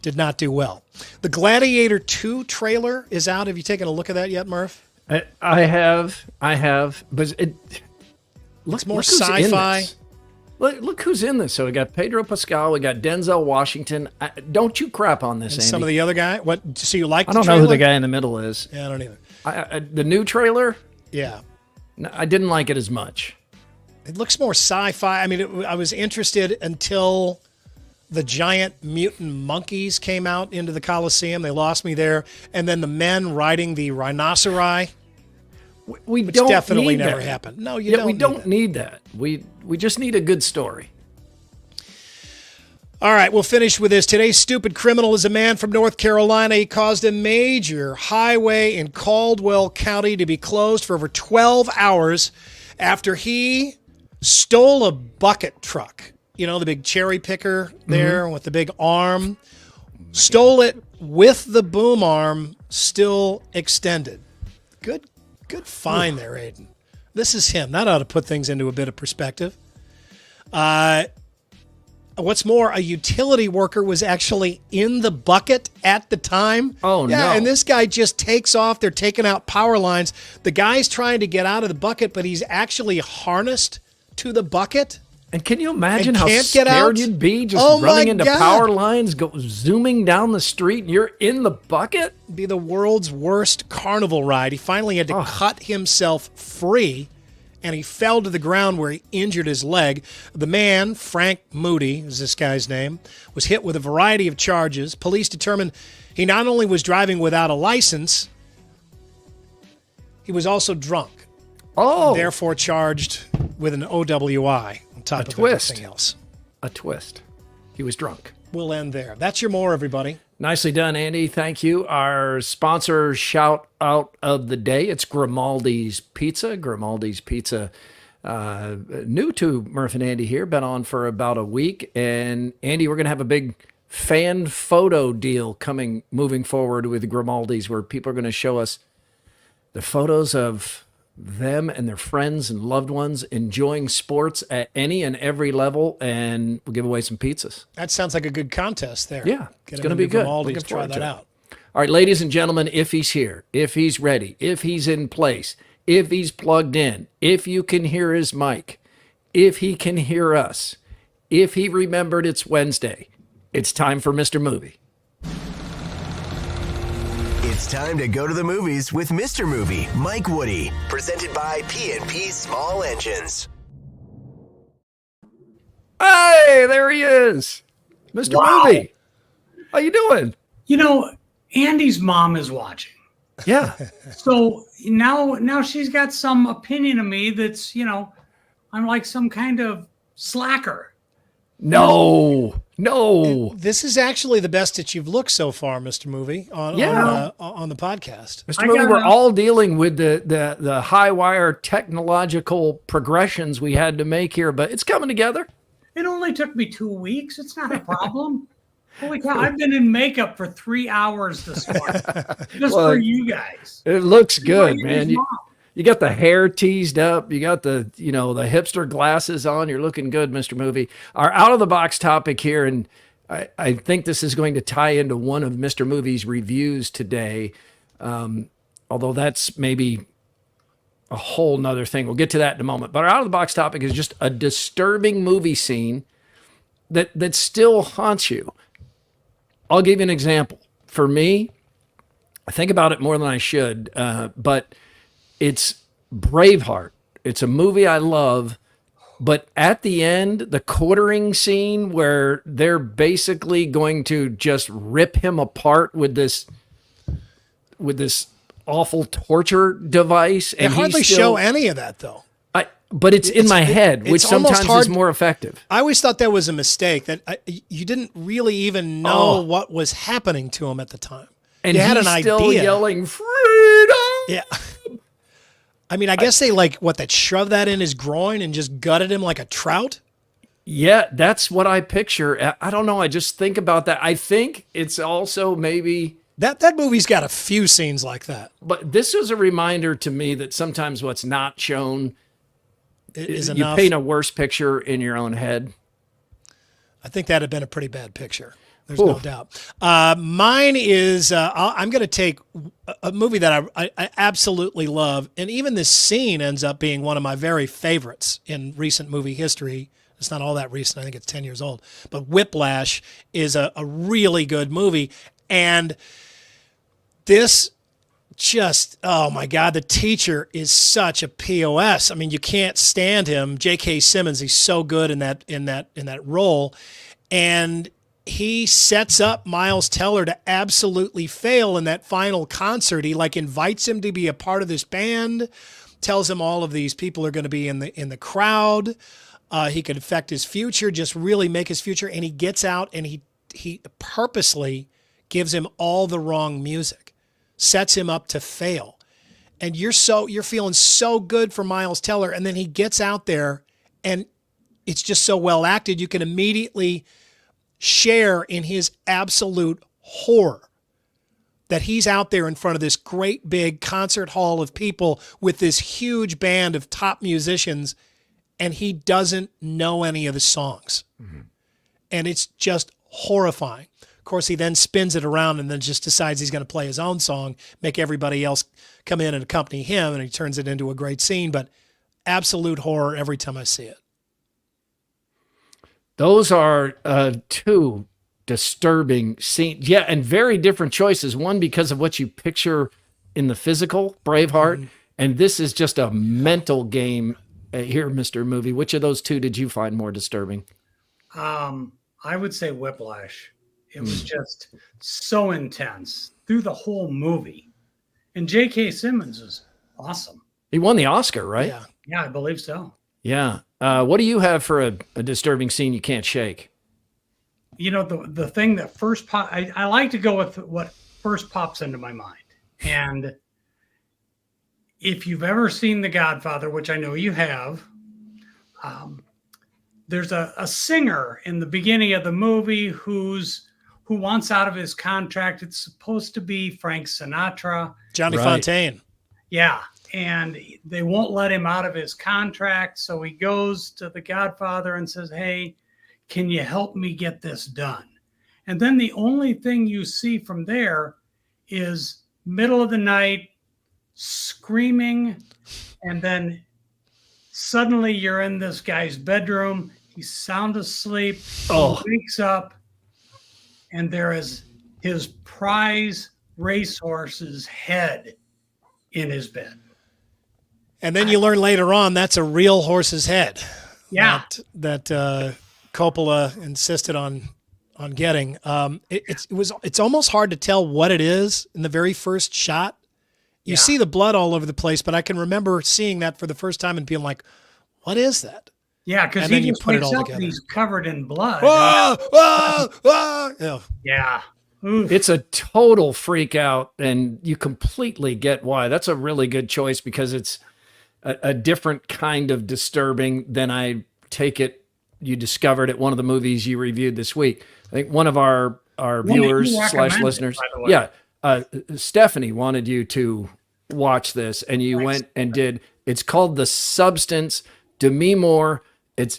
Did not do well. The Gladiator 2 trailer is out. Have you taken a look at that yet, Murph? I have. But Looks more sci-fi. Look who's in this. So we got Pedro Pascal. We got Denzel Washington. Don't you crap on this, And Andy. some of the other guy. What? So you like? I don't know who the guy in the middle is. Yeah, I don't either. The new trailer? Yeah. No, I didn't like it as much. It looks more sci-fi. I mean, I was interested until the giant mutant monkeys came out into the Coliseum. They lost me there. And then the men riding the rhinoceri. Which don't definitely need never that. happened. No, you don't. We don't need that. We just need a good story. All right, we'll finish with this. Today's stupid criminal is a man from North Carolina. He caused a major highway in Caldwell County to be closed for over 12 hours after he stole a bucket truck. You know, the big cherry picker there with the big arm. Stole it with the boom arm still extended. Good find there, Aiden. This is him. That ought to put things into a bit of perspective. What's more, a utility worker was actually in the bucket at the time. Oh, yeah, no. And this guy just takes off. They're taking out power lines. The guy's trying to get out of the bucket, but he's actually harnessed to the bucket. And can you imagine And how can't get out? scared you'd be just Oh, running my into God. power lines, zooming down the street, and you're in the bucket? Be the world's worst carnival ride. He finally had to cut himself free, and he fell to the ground where he injured his leg. The man, Frank Moody is this guy's name, was hit with a variety of charges. Police determined he not only was driving without a license, he was also drunk. Oh. Therefore charged with an OWI on top of twist. everything else. A twist. He was drunk. We'll end there. That's your more, everybody. Nicely done, Andy. Thank you. Our sponsor shout out of the day, it's Grimaldi's Pizza. Grimaldi's Pizza, new to Murph and Andy here, been on for about a week. And Andy, we're going to have a big fan photo deal moving forward with Grimaldi's, where people are going to show us the photos of them and their friends and loved ones enjoying sports at any and every level, and we'll give away some pizzas. That sounds like a good contest there. Yeah, Get it's him going to be into good. Grimaldi's, Looking try forward that to it. out. All right, ladies and gentlemen, if he's here, if he's ready, if he's in place, if he's plugged in, if you can hear his mic, if he can hear us, if he remembered it's Wednesday, it's time for Mr. Movie. It's time to go to the movies with Mr. Movie, Mike Woody. Presented by P&P Small Engines. Hey, there he is. Mr. Movie. How you doing? You know, Andy's mom is watching. Yeah. So now she's got some opinion of me that's, I'm like some kind of slacker. No. This is actually the best that you've looked so far, Mr. Movie, on the podcast. Mr. Movie, we're all dealing with the high wire technological progressions we had to make here, but it's coming together. It only took me 2 weeks. It's not a problem. Holy cow, I've been in makeup for 3 hours this morning just for you guys. It looks good, man. You got the hair teased up. You got the hipster glasses on. You're looking good, Mr. Movie. Our out of the box topic here, and I think this is going to tie into one of Mr. Movie's reviews today. Although that's maybe a whole nother thing. We'll get to that in a moment. But our out of the box topic is just a disturbing movie scene that still haunts you. I'll give you an example. For me, I think about it more than I should, but it's Braveheart. It's a movie I love, but at the end, the quartering scene where they're basically going to just rip him apart with this awful torture device. They and hardly show any of that, though. But it's in my head, which sometimes is more effective. I always thought that was a mistake, that you didn't really even know what was happening to him at the time. And you had he's an still idea. yelling, freedom! Yeah. I mean, I guess they shoved that in his groin and just gutted him like a trout? Yeah, that's what I picture. I don't know. I just think about that. I think it's also maybe... That movie's got a few scenes like that. But this was a reminder to me that sometimes what's not shown is you enough. paint a worse picture in your own head. I think that had been a pretty bad picture. There's no doubt. Mine is, I'm going to take a movie that I absolutely love. And even this scene ends up being one of my very favorites in recent movie history. It's not all that recent. I think it's 10 years old. But Whiplash is a really good movie. And this just, oh my God, the teacher is such a POS. I mean, you can't stand him. J.K. Simmons, he's so good in that role. And he sets up Miles Teller to absolutely fail in that final concert. He invites him to be a part of this band, tells him all of these people are going to be in the crowd. He could affect his future, just really make his future. And he gets out and he purposely gives him all the wrong music, sets him up to fail. And you're feeling so good for Miles Teller. And then he gets out there and it's just so well acted. You can immediately share in his absolute horror that he's out there in front of this great big concert hall of people with this huge band of top musicians, and he doesn't know any of the songs. Mm-hmm. And it's just horrifying. Of course, he then spins it around and then just decides he's going to play his own song, make everybody else come in and accompany him, and he turns it into a great scene. But absolute horror every time I see it. Those are two disturbing scenes. Yeah, and very different choices. One because of what you picture in the physical, Braveheart, and this is just a mental game here, Mr. Movie. Which of those two did you find more disturbing? I would say Whiplash. It was just so intense through the whole movie. And J.K. Simmons is awesome. He won the Oscar, right? Yeah, I believe so. Yeah. What do you have for a disturbing scene you can't shake? You know, the thing that first I like to go with what first pops into my mind. And if you've ever seen The Godfather, which I know you have, there's a singer in the beginning of the movie who wants out of his contract. It's supposed to be Frank Sinatra. Johnny Fontaine. Yeah. And they won't let him out of his contract. So he goes to the Godfather and says, hey, can you help me get this done? And then the only thing you see from there is middle of the night, screaming. And then suddenly you're in this guy's bedroom. He's sound asleep. He wakes up and there is his prize racehorse's head in his bed. And then you learn later on that's a real horse's head. Yeah. That Coppola insisted on getting. It's almost hard to tell what it is in the very first shot. You see the blood all over the place, but I can remember seeing that for the first time and being like, what is that? Yeah, because he just wakes up and he's covered in blood. Yeah. Oof. It's a total freak out, and you completely get why. That's a really good choice because it's a different kind of disturbing than I take it you discovered at one of the movies you reviewed this week. I think one of our viewers / listeners, Stephanie wanted you to watch this and you went and did, it's called The Substance. Demi Moore.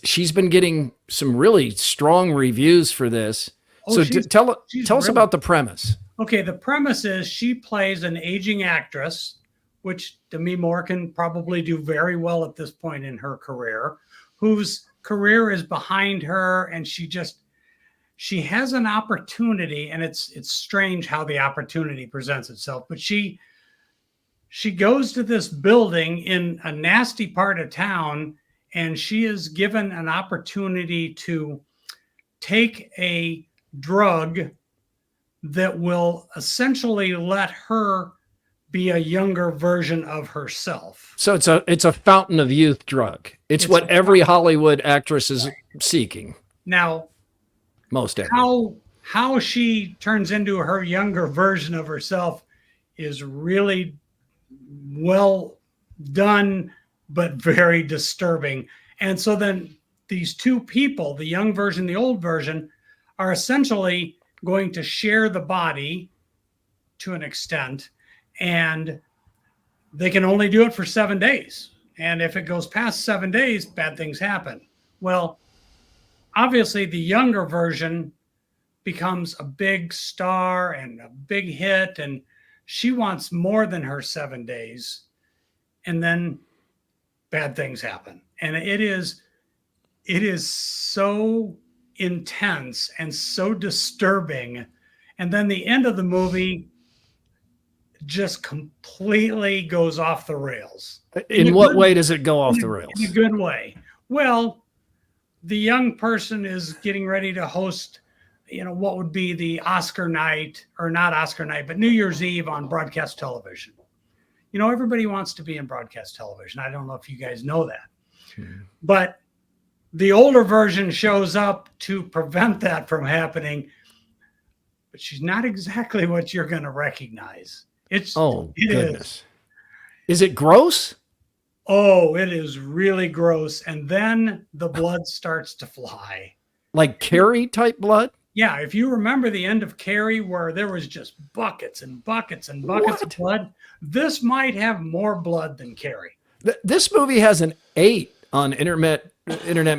She's been getting some really strong reviews for this. So tell us about the premise. Okay, the premise is she plays an aging actress, which Demi Moore can probably do very well at this point in her career, whose career is behind her, and she has an opportunity, and it's strange how the opportunity presents itself, but she goes to this building in a nasty part of town, and she is given an opportunity to take a drug that will essentially let her be a younger version of herself. So it's a fountain of youth drug. It's what every Hollywood actress is seeking. Now, most how she turns into her younger version of herself is really well done, but very disturbing. And so then these two people, the young version, the old version, are essentially going to share the body to an extent, and they can only do it for 7 days. And if it goes past 7 days, bad things happen. Well, obviously the younger version becomes a big star and a big hit, and she wants more than her 7 days. And then bad things happen. And it is so intense and so disturbing. And then the end of the movie just completely goes off the rails. In what way does it go off the rails? In a good way. Well, the young person is getting ready to host, what would be the Oscar night, or not Oscar night, but New Year's Eve on broadcast television. Everybody wants to be in broadcast television. I don't know if you guys know that. But the older version shows up to prevent that from happening, but she's not exactly what you're going to recognize. Goodness. Is it gross? Oh, it is really gross. And then the blood starts to fly. Like Carrie type blood? Yeah. If you remember the end of Carrie, where there was just buckets and buckets and buckets of blood, this might have more blood than Carrie. This movie has an 8 on Internet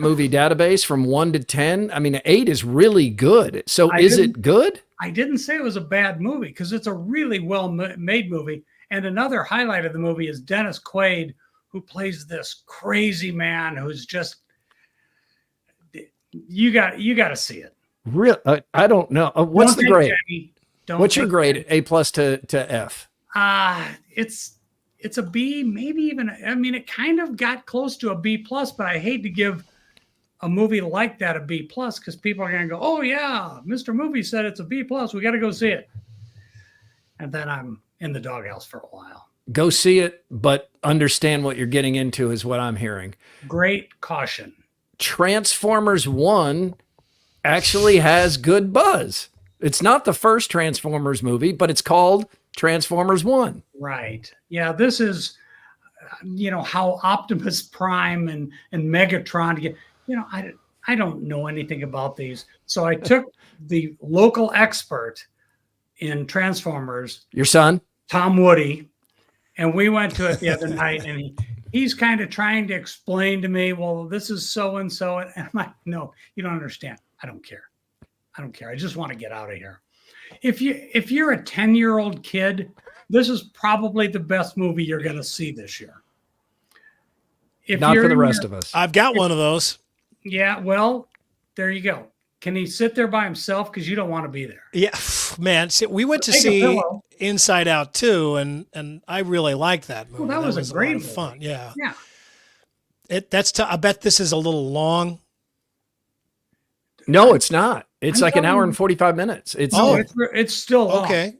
Movie Database from 1 to 10. I mean, 8 is really good. So is it good? I didn't say it was a bad movie, because it's a really well-made movie. And another highlight of the movie is Dennis Quaid, who plays this crazy man who's just, you got to see it. Really? I don't know. What's the grade? What's your grade? A+ to F? It's a B, maybe even, it kind of got close to a B+, but I hate to give a movie like that a B+, because people are going to go, oh yeah, Mr. Movie said it's a B+, we got to go see it. And then I'm in the doghouse for a while. Go see it, but understand what you're getting into is what I'm hearing. Great caution. Transformers 1 actually has good buzz. It's not the first Transformers movie, but it's called Transformers 1. Right. Yeah, this is, how Optimus Prime and Megatron get, I don't know anything about these. So I took the local expert in Transformers. Your son? Tom Woody. And we went to it the other night, and he's kind of trying to explain to me, well, this is so-and-so. And I'm like, no, you don't understand. I don't care. I just want to get out of here. If you're a 10-year-old kid, this is probably the best movie you're going to see this year. Not for the rest of us. I've got one of those. Yeah, well, there you go. Can he sit there by himself? Because you don't want to be there. Yeah, man. See, we went to see Inside Out 2, and I really liked that movie. Well, that was a great lot of fun. Yeah. Yeah. I bet this is a little long. No, it's not. It's like an hour and 45 minutes. It's still long. Okay.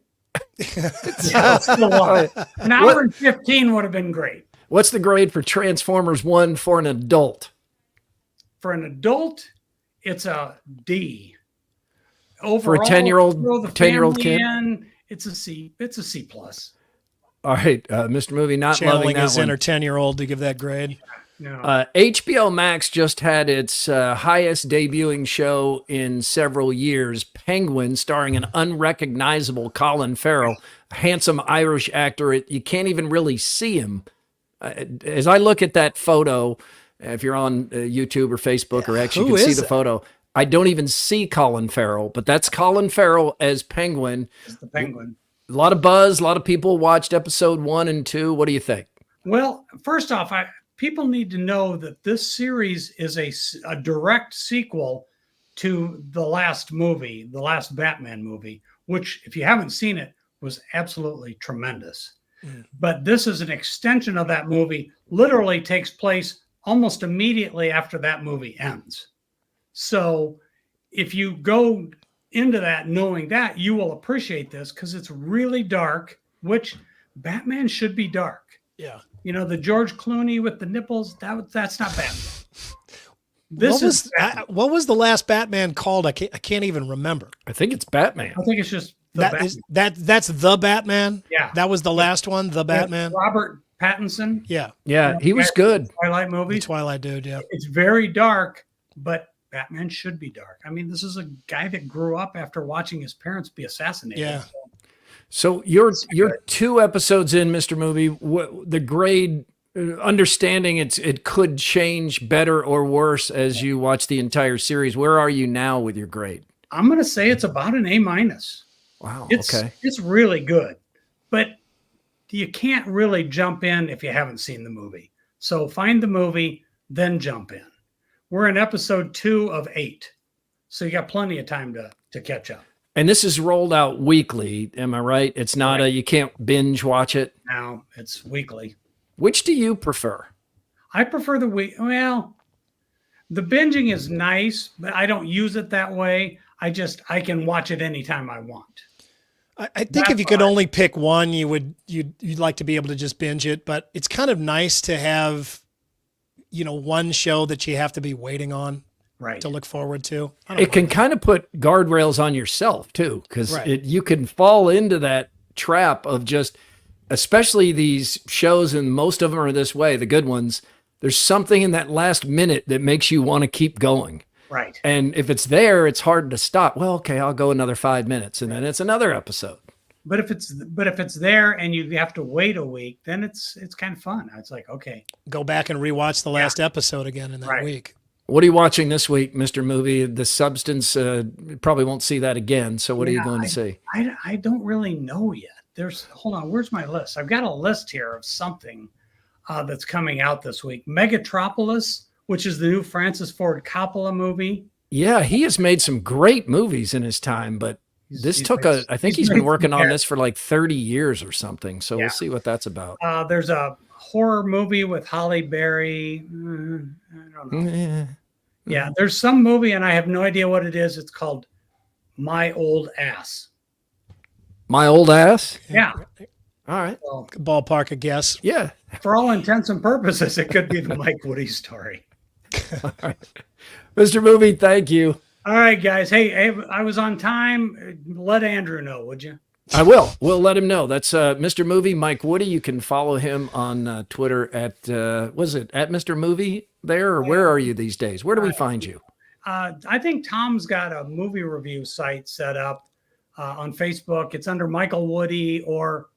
It's still long. An hour and 15 would have been great. What's the grade for Transformers 1 for an adult? For an adult, it's a D. Overall, for a 10-year-old kid, it's a C. It's a C+. All right, Mr. Movie, not Channeling loving that his one. inner 10-year-old to give that grade. No. HBO Max just had its highest debuting show in several years, Penguin, starring an unrecognizable Colin Farrell, a handsome Irish actor. You can't even really see him. As I look at that photo, if you're on YouTube or Facebook or X, you Who can see is the that? photo. I don't even see Colin Farrell, but that's Colin Farrell as Penguin. It's the Penguin. A lot of buzz. A lot of people watched episode 1 and 2. What do you think? Well, first off, people need to know that this series is a direct sequel to the last movie, the last Batman movie, which, if you haven't seen it, was absolutely tremendous. But this is an extension of that movie, literally takes place almost immediately after that movie ends. So if you go into that knowing that, you will appreciate this because it's really dark, which Batman should be dark. Yeah. You know, the George Clooney with the nipples, that's not Batman. What was the last Batman called? I can't even remember. I think it's Batman. I think it's just Batman. That's the Batman. Yeah. That was the last one. The Batman. Robert Pattinson. Yeah. Yeah, he was good. Twilight movie. Twilight dude. Yeah. It's very dark, but Batman should be dark. I mean, this is a guy that grew up after watching his parents be assassinated. Yeah. So you're 2 episodes in, Mr. Movie. The grade, understanding it could change better or worse as you watch the entire series. Where are you now with your grade? I'm going to say it's about an A-. Wow. Okay. It's really good, but you can't really jump in if you haven't seen the movie. So find the movie, then jump in. We're in episode 2 of 8. So you got plenty of time to catch up. And this is rolled out weekly. Am I right? It's not you can't binge watch it. Now it's weekly. Which do you prefer? I prefer the week. Well, the binging is nice, but I don't use it that way. I can watch it anytime I want. I think if you could only pick one, you'd like to be able to just binge it. But it's kind of nice to have, one show that you have to be waiting on, to look forward to. It can kind of put guardrails on yourself too, because you can fall into that trap of just, especially these shows, and most of them are this way, the good ones. There's something in that last minute that makes you want to keep going. Right. And if it's there, it's hard to stop. Well, okay, I'll go another 5 minutes, and then it's another episode. But if it's there and you have to wait a week, then it's kind of fun. It's like, okay, go back and rewatch the last episode again in that week. What are you watching this week, Mr. Movie? The Substance, probably won't see that again. So what are you going to see? I don't really know yet. Hold on, where's my list? I've got a list here of something that's coming out this week. Megatropolis, which is the new Francis Ford Coppola movie. Yeah, he has made some great movies in his time, but I think he's been working on this for like 30 years or something. So we'll see what that's about. There's a horror movie with Halle Berry. I don't know. Yeah, there's some movie and I have no idea what it is. It's called My Old Ass. My Old Ass? Yeah. All right. Well, ballpark a guess. Yeah. For all intents and purposes, it could be the Mike Woody story. All right. Mr. Movie, thank you. All right, guys. Hey, I was on time. Let Andrew know, would you? I will. We'll let him know. That's Mr. Movie, Mike Woody. You can follow him on Twitter at, was it at Mr. Movie there? Or where are you these days? Where do we find you? I think Tom's got a movie review site set up on Facebook. It's under Michael Woody or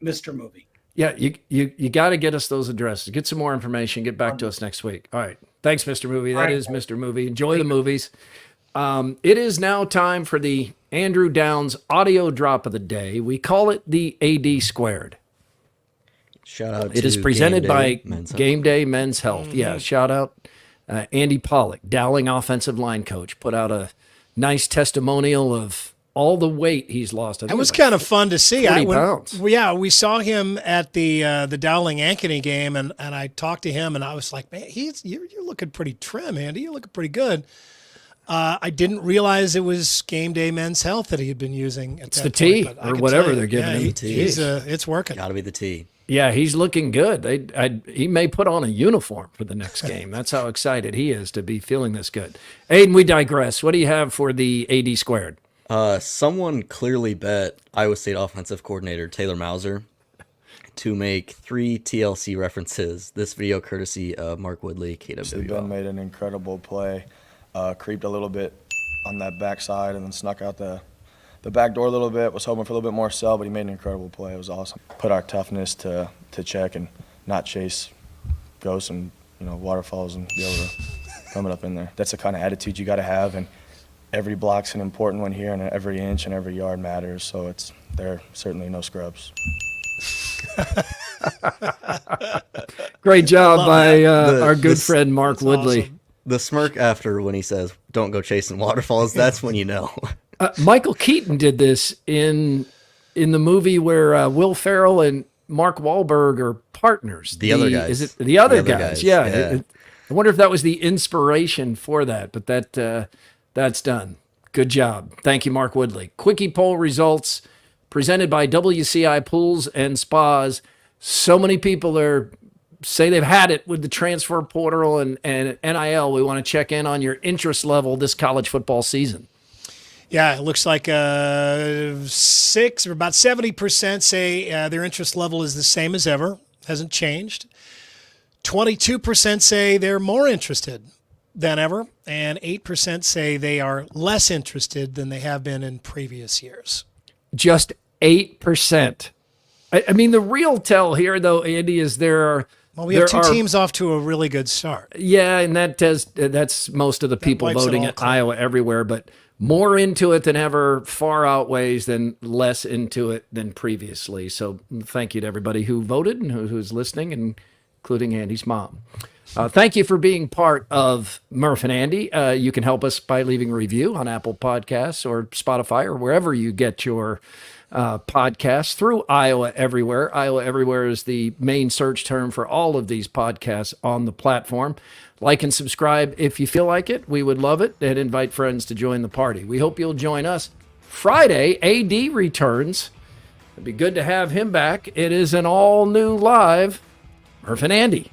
Mr. Movie. Yeah, you got to get us those addresses. Get some more information. Get back to us next week. All right. Thanks, Mr. Movie. That is Mr. Movie. Enjoy the movies. It is now time for the Andrew Downs audio drop of the day. We call it the AD Squared. Shout out It to is presented by Game Day Men's Health. Yeah, shout out Andy Pollock, Dowling offensive line coach, put out a nice testimonial of all the weight he's lost. It was kind of fun to see. 40 pounds. We saw him at the Dowling Ankeny game, and I talked to him, and I was like, man, you're looking pretty trim, Andy. You're looking pretty good. I didn't realize it was Game Day Men's Health that he had been using. It's the T or whatever they're giving him. It's working. Got to be the T. Yeah, he's looking good. He may put on a uniform for the next game. That's how excited he is to be feeling this good. Aiden, we digress. What do you have for the AD Squared? Someone clearly bet Iowa State offensive coordinator Taylor Mauser to make 3 TLC references. This video courtesy of Mark Woodley, KWL. Ben made an incredible play, creeped a little bit on that backside and then snuck out the back door a little bit, was hoping for a little bit more sell, but he made an incredible play. It was awesome. Put our toughness to check and not chase ghosts and waterfalls and be able to come it up in there. That's the kind of attitude you got to have, and every block's an important one here, and every inch and every yard matters, so they're certainly no scrubs. Great job by our good friend Mark Woodley. Awesome. The smirk after when he says, "Don't go chasing waterfalls," that's when you know. Michael Keaton did this in the movie where Will Ferrell and Mark Wahlberg are partners. The other guys. Is it the other guys? Yeah. I wonder if that was the inspiration for that, but that's done. Good job. Thank you, Mark Woodley. Quickie poll results presented by WCI Pools and Spas. So many people say they've had it with the transfer portal and NIL. We want to check in on your interest level this college football season. Yeah, it looks like about 70% say their interest level is the same as ever, hasn't changed. 22% say they're more interested than ever, and 8% say they are less interested than they have been in previous years. Just 8%. I mean, the real tell here, though, Andy, is we have two teams off to a really good start. Yeah, and that's most of the people voting at Iowa everywhere, but more into it than ever, far outweighs than less into it than previously. So thank you to everybody who voted and who's listening, including Andy's mom. Thank you for being part of Murph and Andy. You can help us by leaving a review on Apple Podcasts or Spotify or wherever you get your podcasts through Iowa Everywhere. Iowa Everywhere is the main search term for all of these podcasts on the platform. Like and subscribe if you feel like it. We would love it, and invite friends to join the party. We hope you'll join us. Friday, AD returns. It'd be good to have him back. It is an all-new live Murph and Andy.